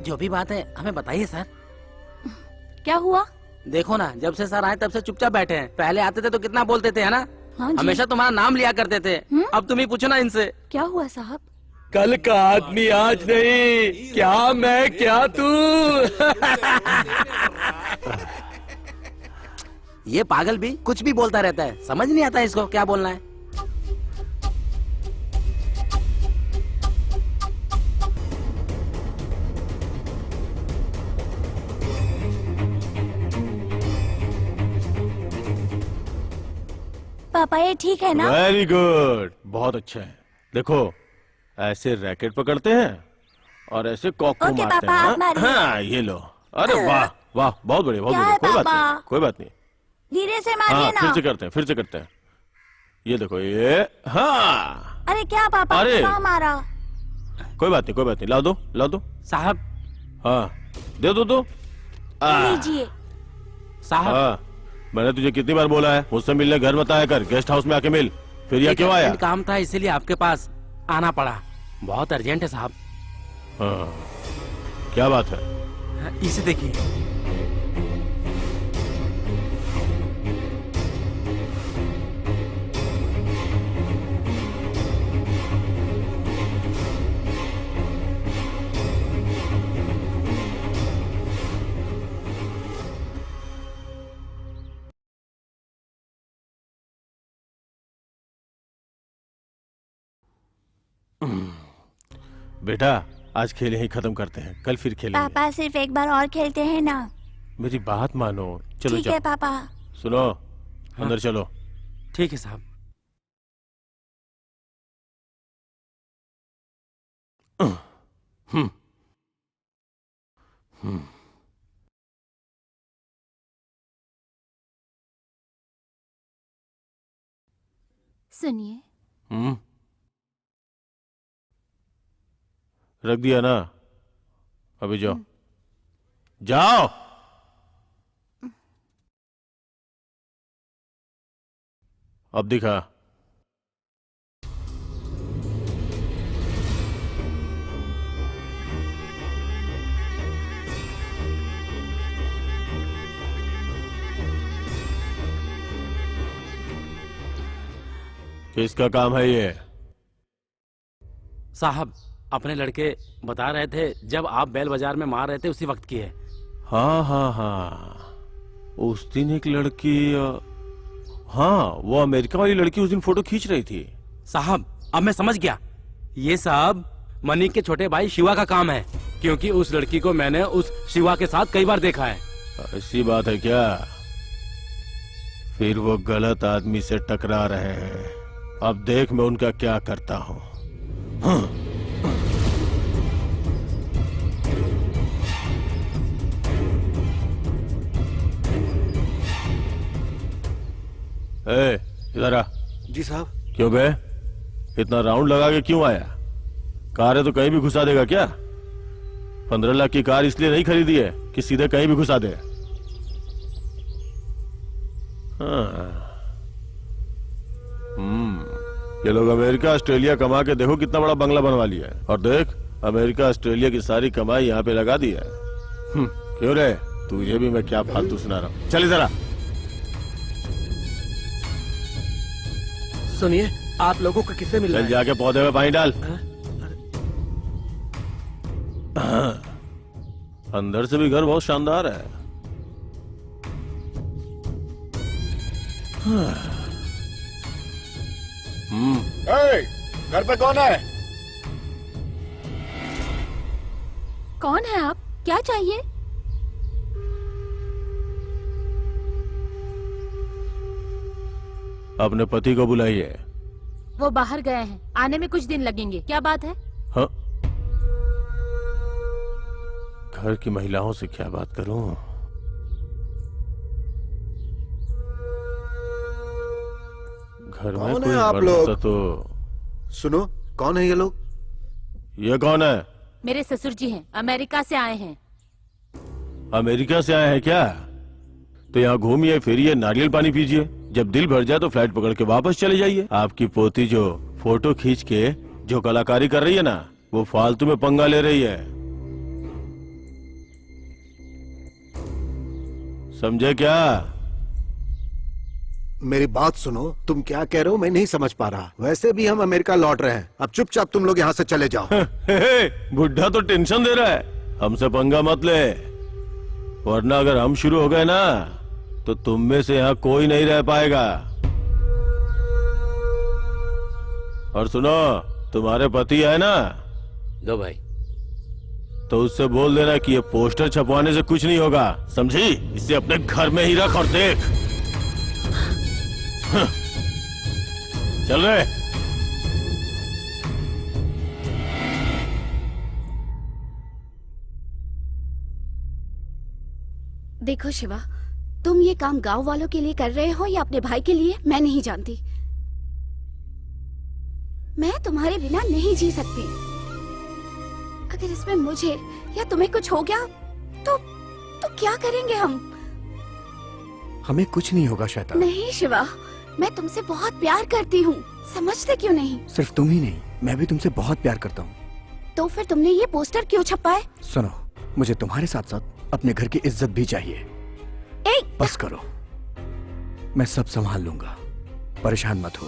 जो भी बात है हमें बताइए सर। क्या हुआ? देखो ना, जब से सर आए तब से चुपचाप बैठे हैं। पहले आते थे तो कितना बोलते थे, है ना? हाँ जी। हमेशा तुम्हारा नाम लिया करते थे। अब तुम ही पूछो ना इनसे। क्या हुआ साहब? कल का आदमी आज नहीं, क्या मैं क्या तू। ये पागल भी कुछ भी बोलता रहता है, समझ नहीं आता इसको क्या बोलना है। पापा ये ठीक है ना? वेरी गुड, बहुत अच्छा है। देखो, ऐसे रैकेट पकड़ते हैं और ऐसे कॉक को ओके मारते पापा, हैं। आप मारिए। हाँ, ये लो। अरे वाह वाह, बहुत बढ़िया, बहुत क्या बढ़िया। है कोई बात पापा? नहीं, कोई बात नहीं। धीरे से मारिए हाँ, ना। फिर से करते हैं, फिर से करते हैं। ये देखो, ये हाँ। अरे क्या पापा, अरे। कहाँ मारा? कोई बात नहीं, कोई बात नहीं। ला दो, ला दो साहब। हाँ, दे दो। लीजिए साहब। हाँ, मैंने तुझे कितनी बार बोला है मुझसे मिलने घर मत आया कर, गेस्ट हाउस में आके मिल। फिर यह एक क्यों आया? अर्जेंट काम था इसीलिए आपके पास आना पड़ा। बहुत अर्जेंट है साहब। हाँ, क्या बात है? इसे देखिए। बेटा, आज खेल यहीं खत्म करते हैं, कल फिर खेलेंगे। पापा सिर्फ एक बार और खेलते हैं ना? मेरी बात मानो, चलो ठीक है पापा। सुनो, अंदर चलो। ठीक है साहब। सुनिए, रख दिया ना? अभी जाओ, जाओ। अब दिखा। किसका काम है ये? साहब, अपने लड़के बता रहे थे जब आप बैल बाजार में मार रहे थे उसी वक्त की है। हाँ हाँ हाँ, उस दिन एक लड़की, हाँ, वो अमेरिका वाली लड़की उस दिन फोटो खींच रही थी। साहब, अब मैं समझ गया। ये साहब मनीष के छोटे भाई शिवा का काम है, क्योंकि उस लड़की को मैंने उस शिवा के साथ कई बार देखा है। ऐसी बात है क्या? फिर वो गलत आदमी से टकरा रहे हैं। अब देख मैं उनका क्या करता हूँ। हाँ। ए, इधर आ। जी साहब। क्यों बे, इतना राउंड लगा के क्यों आया? कार है तो कहीं भी घुसा देगा क्या? 15 लाख की कार इसलिए नहीं खरीदी है कि सीधे कहीं भी घुसा दे। हाँ। ये लोग अमेरिका ऑस्ट्रेलिया कमा के देखो कितना बड़ा बंगला बनवा लिया है, और देख अमेरिका ऑस्ट्रेलिया की सारी कमाई यहाँ पे लगा दी है। क्यों रे, तुझे भी मैं क्या फालतू सुना रहा हूँ? चल इधर आ। सुनिए, आप लोगों को किससे मिलना चल है? जाके पौधे में पानी डाल। अंदर से भी घर बहुत शानदार है। घर पे कौन है? कौन है आप? क्या चाहिए? अपने पति को बुलाइए। वो बाहर गए हैं, आने में कुछ दिन लगेंगे। क्या बात है? हाँ? घर की महिलाओं से क्या बात करूं? घर में कौन कोई है आप मर्द लोग? होता तो। सुनो, कौन है ये लोग? ये कौन है? मेरे ससुर जी हैं, अमेरिका से आए हैं। अमेरिका से आए हैं क्या? तो यहाँ घूमिए फिरिए, नारियल पानी पीजिए। जब दिल भर जाए तो फ्लाइट पकड़ के वापस चले जाइए। आपकी पोती जो फोटो खींच के जो कलाकारी कर रही है ना, वो फालतू में पंगा ले रही है। समझे क्या? मेरी बात सुनो, तुम क्या कह रहे हो मैं नहीं समझ पा रहा। वैसे भी हम अमेरिका लौट रहे हैं, अब चुपचाप तुम लोग यहाँ से चले जाओ। बुढ़ा तो टेंशन दे रहा है। हमसे पंगा मत ले, वरना अगर हम शुरू हो गए ना तो तुम में से यहाँ कोई नहीं रह पाएगा। और सुनो, तुम्हारे पति है ना, दो भाई। तो उससे बोल देना कि ये पोस्टर छपवाने से कुछ नहीं होगा, समझी? इसे अपने घर में ही रख और देख। चल रहे। देखो शिवा, तुम ये काम गांव वालों के लिए कर रहे हो या अपने भाई के लिए, मैं नहीं जानती। मैं तुम्हारे बिना नहीं जी सकती। अगर इसमें मुझे या तुम्हें कुछ हो गया तो क्या करेंगे हम? हमें कुछ नहीं होगा श्वेता। नहीं शिवा, मैं तुमसे बहुत प्यार करती हूँ, समझते क्यों नहीं? सिर्फ तुम ही नहीं, मैं भी तुमसे बहुत प्यार करता हूँ। तो फिर तुमने ये पोस्टर क्यों छपाए? सुनो, मुझे तुम्हारे साथ साथ अपने घर की इज्जत भी चाहिए। बस करो, मैं सब संभाल लूंगा, परेशान मत हो।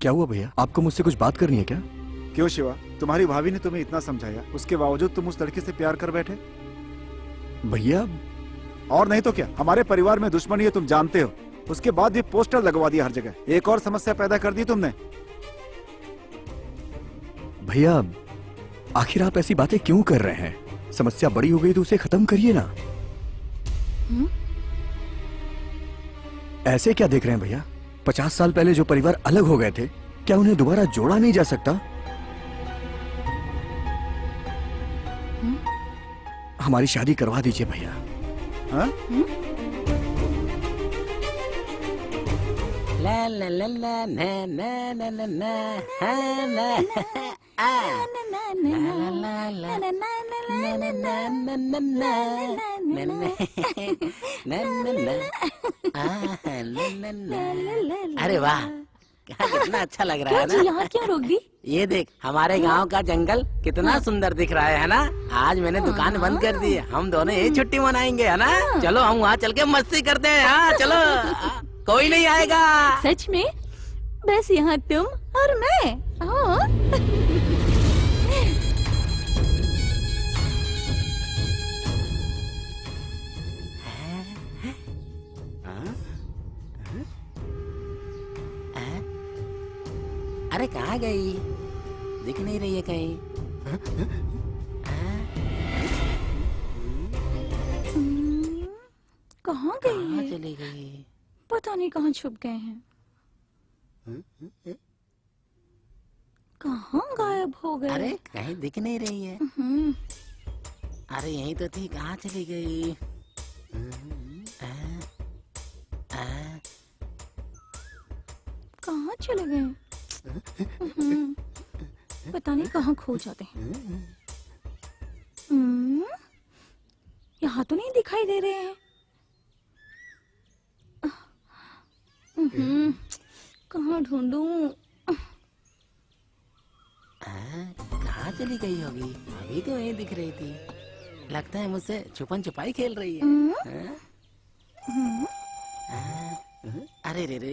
क्या हुआ भैया, आपको मुझसे कुछ बात करनी है क्या? क्यों शिवा, तुम्हारी भाभी ने तुम्हें इतना समझाया, उसके बावजूद तुम उस लड़के से प्यार कर बैठे? भैया और नहीं तो क्या, हमारे परिवार में दुश्मनी है तुम जानते हो। उसके बाद भी पोस्टर लगवा दिया हर जगह, एक और समस्या पैदा कर दी तुमने। भैया आखिर आप ऐसी बातें क्यों कर रहे हैं? समस्या बड़ी हो गई तो उसे खत्म करिए ना। ऐसे क्या देख रहे हैं भैया? 50 साल पहले जो परिवार अलग हो गए थे, क्या उन्हें दोबारा जोड़ा नहीं जा सकता? हमारी शादी करवा दीजिए भैया। ला ला ला ला ना ना ना ना ना हा ना आ ला ला ला ला ना ना ना ना ना ना ना ना ना। अरे वाह, कितना अच्छा लग रहा है ना? यहाँ क्यों रोक दी? ये देख, हमारे गांव का जंगल कितना सुंदर दिख रहा है ना? आज मैंने दुकान बंद कर दी, हम दोनों यही छुट्टी मनाएंगे, है ना? चलो हम वहाँ चल के मस्ती करते हैं। हाँ चलो, कोई नहीं आएगा। सच में? बस यहाँ तुम और मैं। अरे कहाँ गई? दिख नहीं रही है कहीं। कहाँ गई है? चली गई? पता नहीं कहाँ छुप गए हैं। कहाँ गायब हो गए? अरे कहीं दिख नहीं रही है। अरे यहीं तो थी, कहाँ चली गई? कहाँ चले गए? पता नहीं कहाँ खो जाते हैं। यहाँ तो नहीं दिखाई दे रहे हैं। कहाँ ढूंढूं? कहाँ चली गई होगी? अभी तो यहीं दिख रही थी। लगता है मुझसे छुपन छुपाई खेल रही है। अरे रे रे।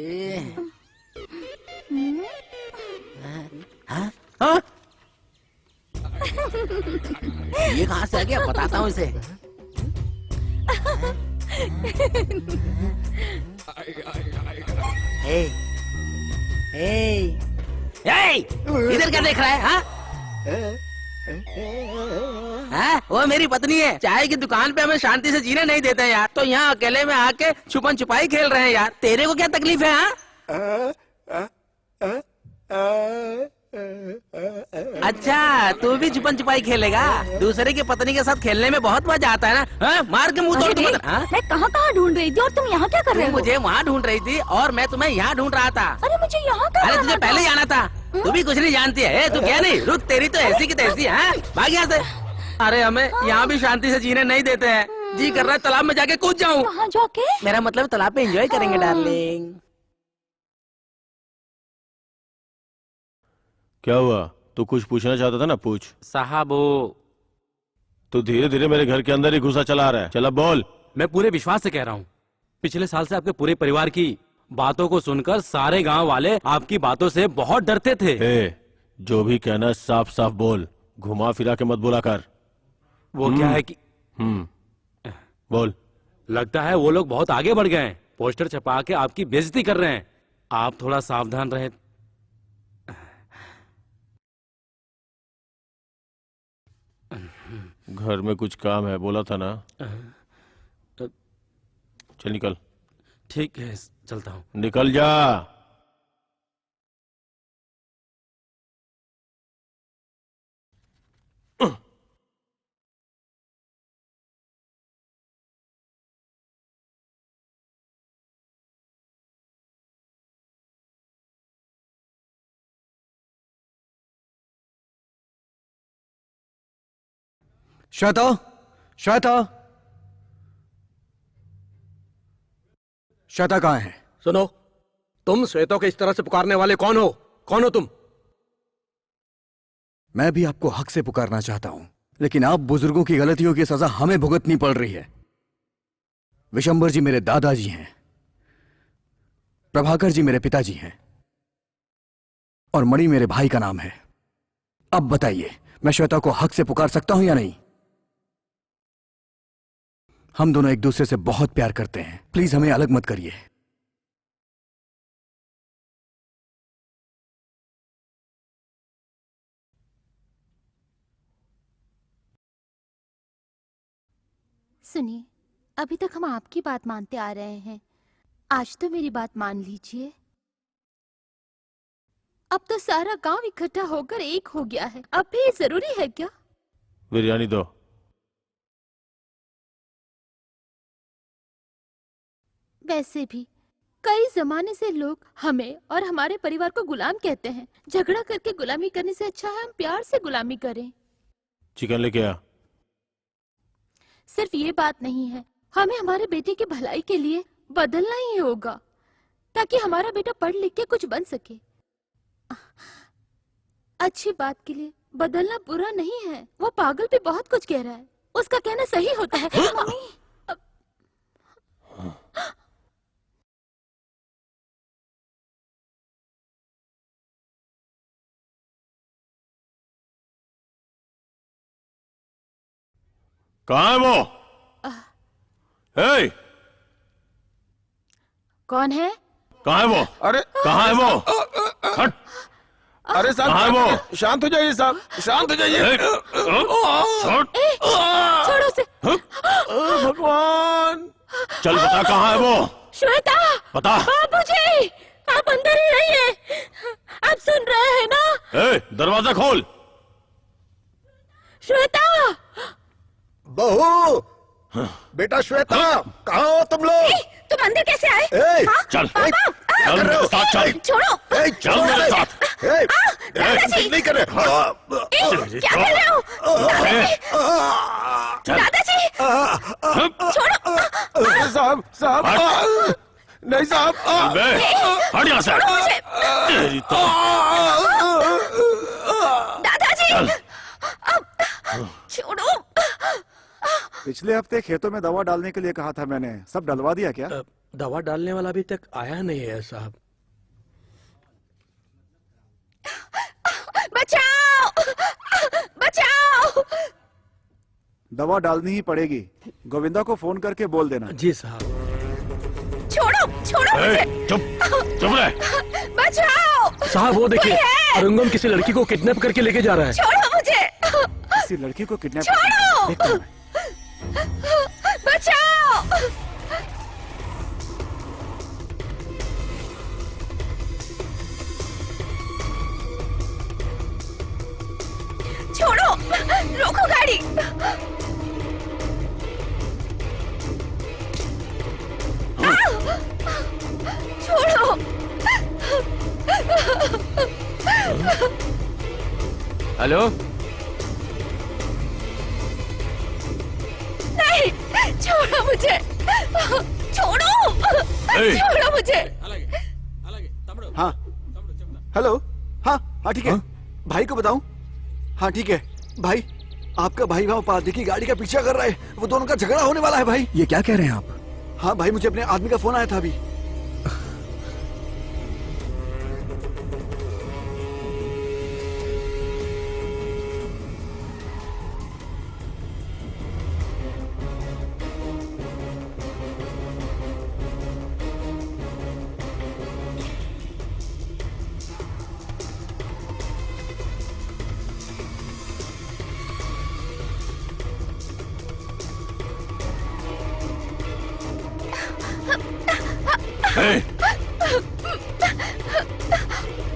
ये कहाँ से आ गया? बताता हूँ इसे। इधर क्या देख रहा है? हाँ? वो मेरी पत्नी है। चाय की दुकान पे हमें शांति से जीने नहीं देते हैं यार, तो यहाँ अकेले में आके छुपन छुपाई खेल रहे हैं यार। तेरे को क्या तकलीफ है? हाँ? अच्छा, तू भी छुपन छुपाई खेलेगा? दूसरे की पत्नी के साथ खेलने में बहुत मजा आता है ना? हाँ? मार के मुंह तोड़ दूंगा। मैं कहाँ ढूंढ रही थी और तुम यहाँ क्या कर रहे हो? मुझे वहाँ ढूंढ रही थी और मैं तुम्हें यहाँ ढूंढ रहा था। अरे मुझे यहाँ अरे तुझे पहले ही आना था। तू भी कुछ नहीं जानती है। तू क्या नहीं? रुक, तेरी तो ऐसी की तैसी है। भाग यहाँ से। अरे हमें यहाँ भी शांति से जीने नहीं देते हैं। जी कर रहा है तालाब में जाके कूद जाऊँ। कहाँ जाके? मेरा मतलब तालाब पे एंजॉय करेंगे डार्लिंग। क्या हुआ? तू कुछ पूछना चाहता था ना? पूछ। साहब तू धीरे धीरे मेरे घर के अंदर ही घुसा चला रहा है। चल अब बोल। मैं पूरे विश्वास से कह रहा हूँ, पिछले साल से आपके पूरे परिवार की बातों को सुनकर सारे गांव वाले आपकी बातों से बहुत डरते थे। जो भी कहना साफ साफ बोल, घुमा फिरा के मत बोला कर। वो क्या है कि बोल। लगता है वो लोग बहुत आगे बढ़ गए हैं, पोस्टर छपा के आपकी बेइज्जती कर रहे हैं। आप थोड़ा सावधान रहें। घर में कुछ काम है, बोला था ना। चल निकल। ठीक है, चलता हूँ। निकल जा। श्वेता, श्वेता, श्वेता कहाँ है? सुनो, तुम श्वेता को इस तरह से पुकारने वाले कौन हो? कौन हो तुम? मैं भी आपको हक से पुकारना चाहता हूं, लेकिन आप बुजुर्गों की गलतियों की सजा हमें भुगतनी पड़ रही है। विशंबर जी मेरे दादाजी हैं, प्रभाकर जी मेरे पिताजी हैं और मणि मेरे भाई का नाम है। अब बताइए, मैं श्वेता को हक से पुकार सकता हूं या नहीं? हम दोनों एक दूसरे से बहुत प्यार करते हैं, प्लीज हमें अलग मत करिए। सुनिए, अभी तक हम आपकी बात मानते आ रहे हैं, आज तो मेरी बात मान लीजिए। अब तो सारा गांव इकट्ठा होकर एक हो गया है, अब भी ये जरूरी है क्या? बिरयानी दो। वैसे भी कई जमाने से लोग हमें और हमारे परिवार को गुलाम कहते हैं। झगड़ा करके गुलामी करने से अच्छा है हम प्यार से गुलामी करें। चिकन लेके आ। सिर्फ ये बात नहीं है, हमें हमारे बेटे की भलाई के लिए बदलना ही होगा, ताकि हमारा बेटा पढ़ लिख के कुछ बन सके। अच्छी बात के लिए बदलना बुरा नहीं है। वो पागल भी बहुत कुछ कह रहा है, उसका कहना सही होता है। मम्मी, कहाँ है वो? हे, कौन है? कहाँ है वो? अरे कहाँ है वो? हट। अरे साहब, कहाँ है वो? शांत हो जाइए साहब, शांत हो जाइए। छोड़ो से। भगवान, चल बता कहाँ है वो? श्वेता, बता। बाबूजी, आप अंदर ही रहिए, आप सुन रहे हैं ना? ए, दरवाजा खोल। श्वेता, बहू, बेटा श्वेता, कहाँ हो तुम लोग? तुम अंदर कैसे आए? चल, चल मेरे साथ चल। छोड़ो। चल मेरे साथ। दादाजी, नहीं कर रहे। क्या कर रहे हो? दादाजी, छोड़ो। अरे साहब, साहब, नहीं साहब, हट यहाँ से। तेरी तो। दादाजी, छोड़ो। पिछले हफ्ते खेतों में दवा डालने के लिए कहा था मैंने, सब डलवा दिया क्या? दवा डालने वाला अभी तक आया नहीं है साहब। बचाओ! बचाओ! दवा डालनी ही पड़ेगी। गोविंदा को फोन करके बोल देना। जी साहब। छोड़ो, छोड़ो मुझे! चुप रहे। बचाओ! साहब वो देखिए, अरुंगम किसी लड़की को किडनैप करके लेके जा रहा है। छोड़ो मुझे! किसी लड़की को किडनैप छोड़ो! देखता हूं मैं। बचाओ! छोड़ो! रोको गाड़ी! छोड़ो! हेलो, नहीं! छोड़ो मुझे! छोड़ो! छोड़ो मुझे! हाँ हेलो। हाँ हाँ ठीक है। भाई को बताऊं? हाँ ठीक है भाई, आपका भाई वहाँ पार्टी की गाड़ी का पीछा कर रहा है, वो दोनों का झगड़ा होने वाला है भाई। ये क्या कह रहे हैं आप? हाँ भाई, मुझे अपने आदमी का फोन आया था अभी।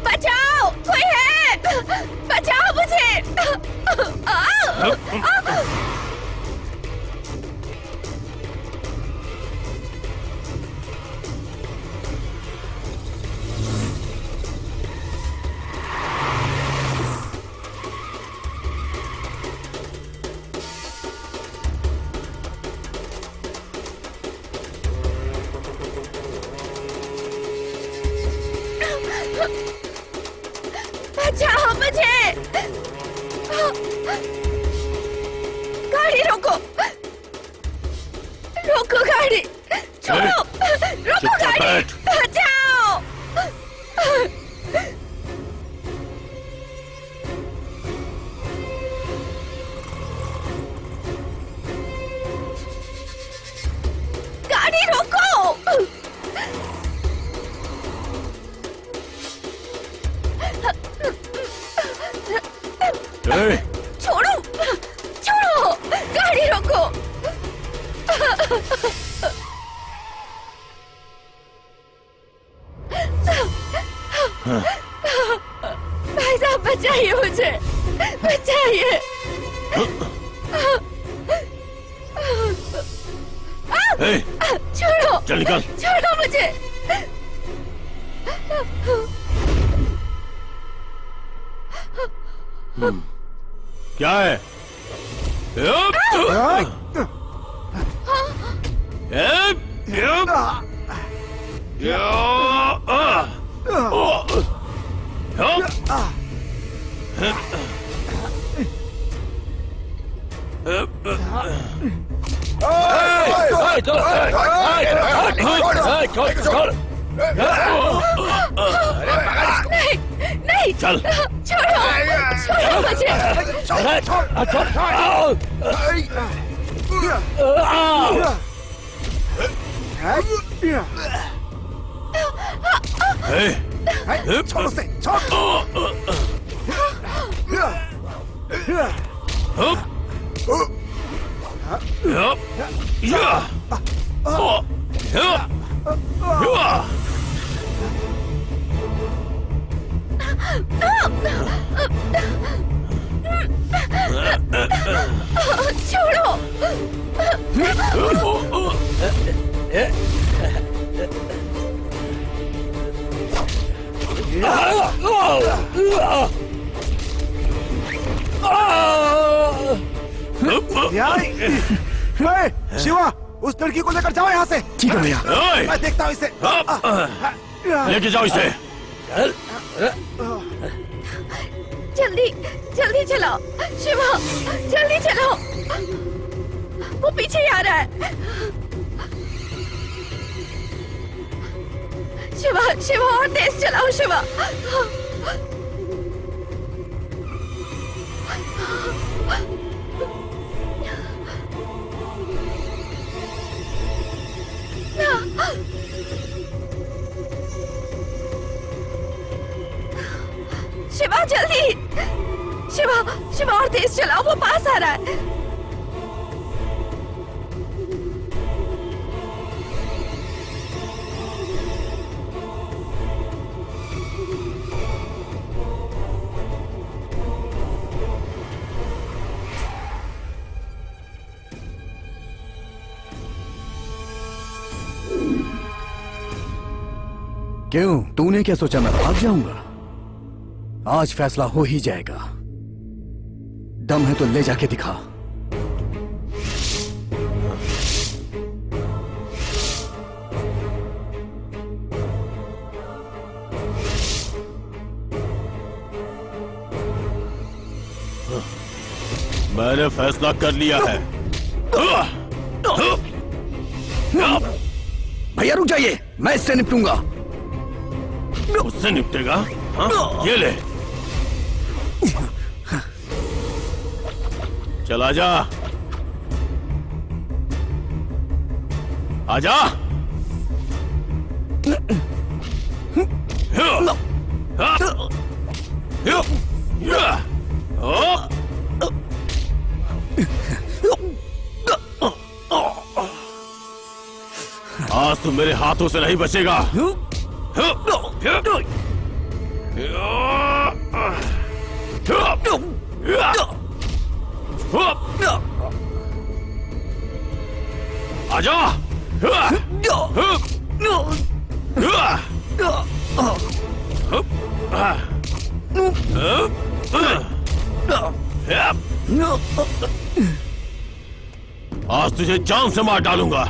बचाओ! कोई है! बचाओ मुझे! बचाओ मुझे! गाड़ी रोको! रोको गाड़ी! छोड़ो! रोको गाड़ी! बचाओ! गाड़ी रोको! छोड़ो! छोड़ो! गाड़ी रोको! भाई साहब बचाइए मुझे! बचाइए! छोड़ो! चल निकल। छोड़ो मुझे! क्या है? नहीं! नहीं! चल। छोड़ो! छोड़ो मुझे! छोड़ उसे! छोड़ो! शिवा, उस लड़की को लेकर जाओ यहाँ से। ठीक है भैया। मैं देखता हूँ इसे। लेके जाओ इसे। जल्दी जल्दी चलाओ शिवा, जल्दी चलाओ। वो पीछे पीछे ही आ रहा है। शिवा शिवा और तेज चलाओ शिवा। शिवा जल्दी, शिवा शिवा और तेज चलाओ, वो पास आ रहा है। क्यों, तूने क्या सोचा मैं भाग जाऊंगा? आज फैसला हो ही जाएगा। दम है तो ले जाके दिखा। मैंने फैसला कर लिया है। भैया रुक जाइए, मैं इससे निपटूंगा। उससे निपटेगा? हाँ? ये ले, चल आजा, आजा। आज तुम मेरे हाथों से नहीं बचेगा। आजा। आज तुझे जान से मार डालूंगा।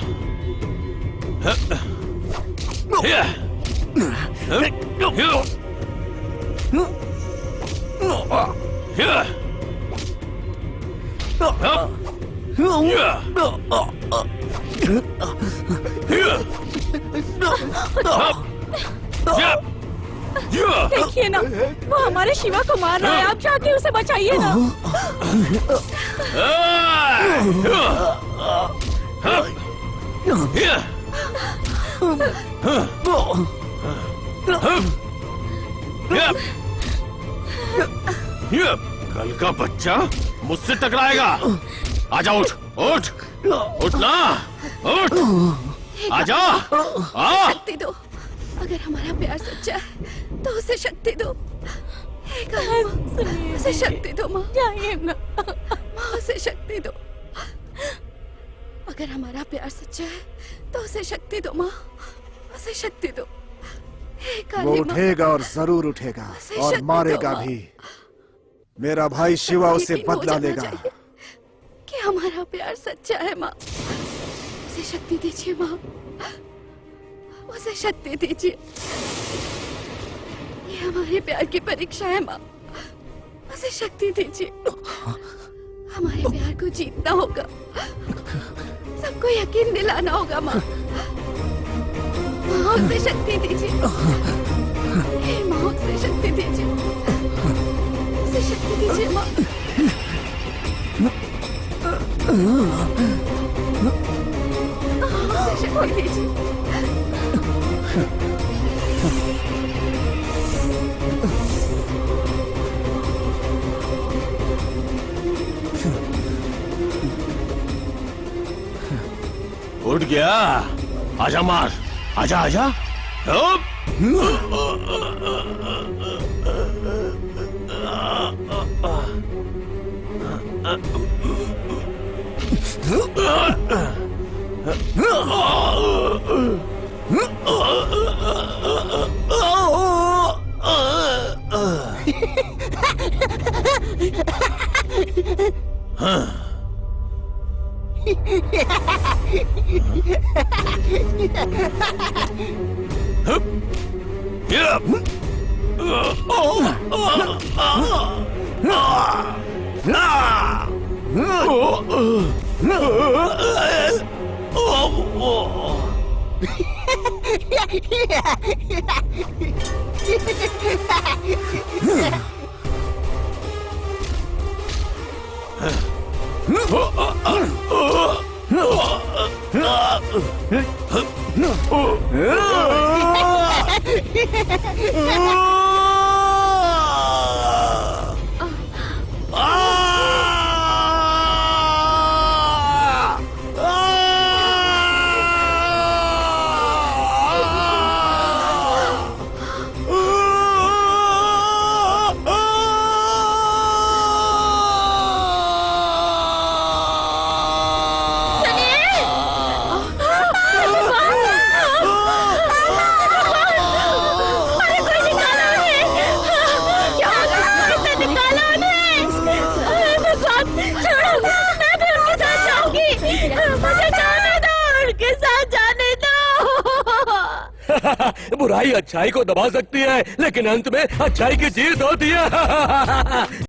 देखिए ना, वो हमारे शिवा को मार रहा है। आप जाके उसे बचाइए ना। कल का बच्चा मुझसे टकराएगा। आजा, उठ उठ उठ ना, उठ, आजा। शक्ति दो, अगर हमारा प्यार सच्चा है तो उसे शक्ति दो। उसे शक्ति दो माँ, जाइए ना माँ, उसे शक्ति दो। अगर हमारा प्यार सच्चा है तो उसे शक्ति दो माँ, उसे शक्ति दो। वो उठेगा और जरूर उठेगा और मारेगा भी। मेरा भाई शिवा उसे बदला लेगा। कि हमारा प्यार सच्चा है माँ, उसे शक्ति दीजिए माँ, उसे शक्ति दीजिए। ये हमारे प्यार की परीक्षा है माँ, उसे शक्ति दीजिए। हमारे प्यार को जीतना होगा, सबको यकीन दिलाना होगा माँ। माँ उसे शक्ति दीजिए, माँ उसे शक्ति दीजिए, उसे शक्ति दीजिए माँ। उसे शक्ति दीजिए। उठ गया, आजा मार, आजा आजा। बुराई अच्छाई को दबा सकती है, लेकिन अंत में अच्छाई की जीत होती है।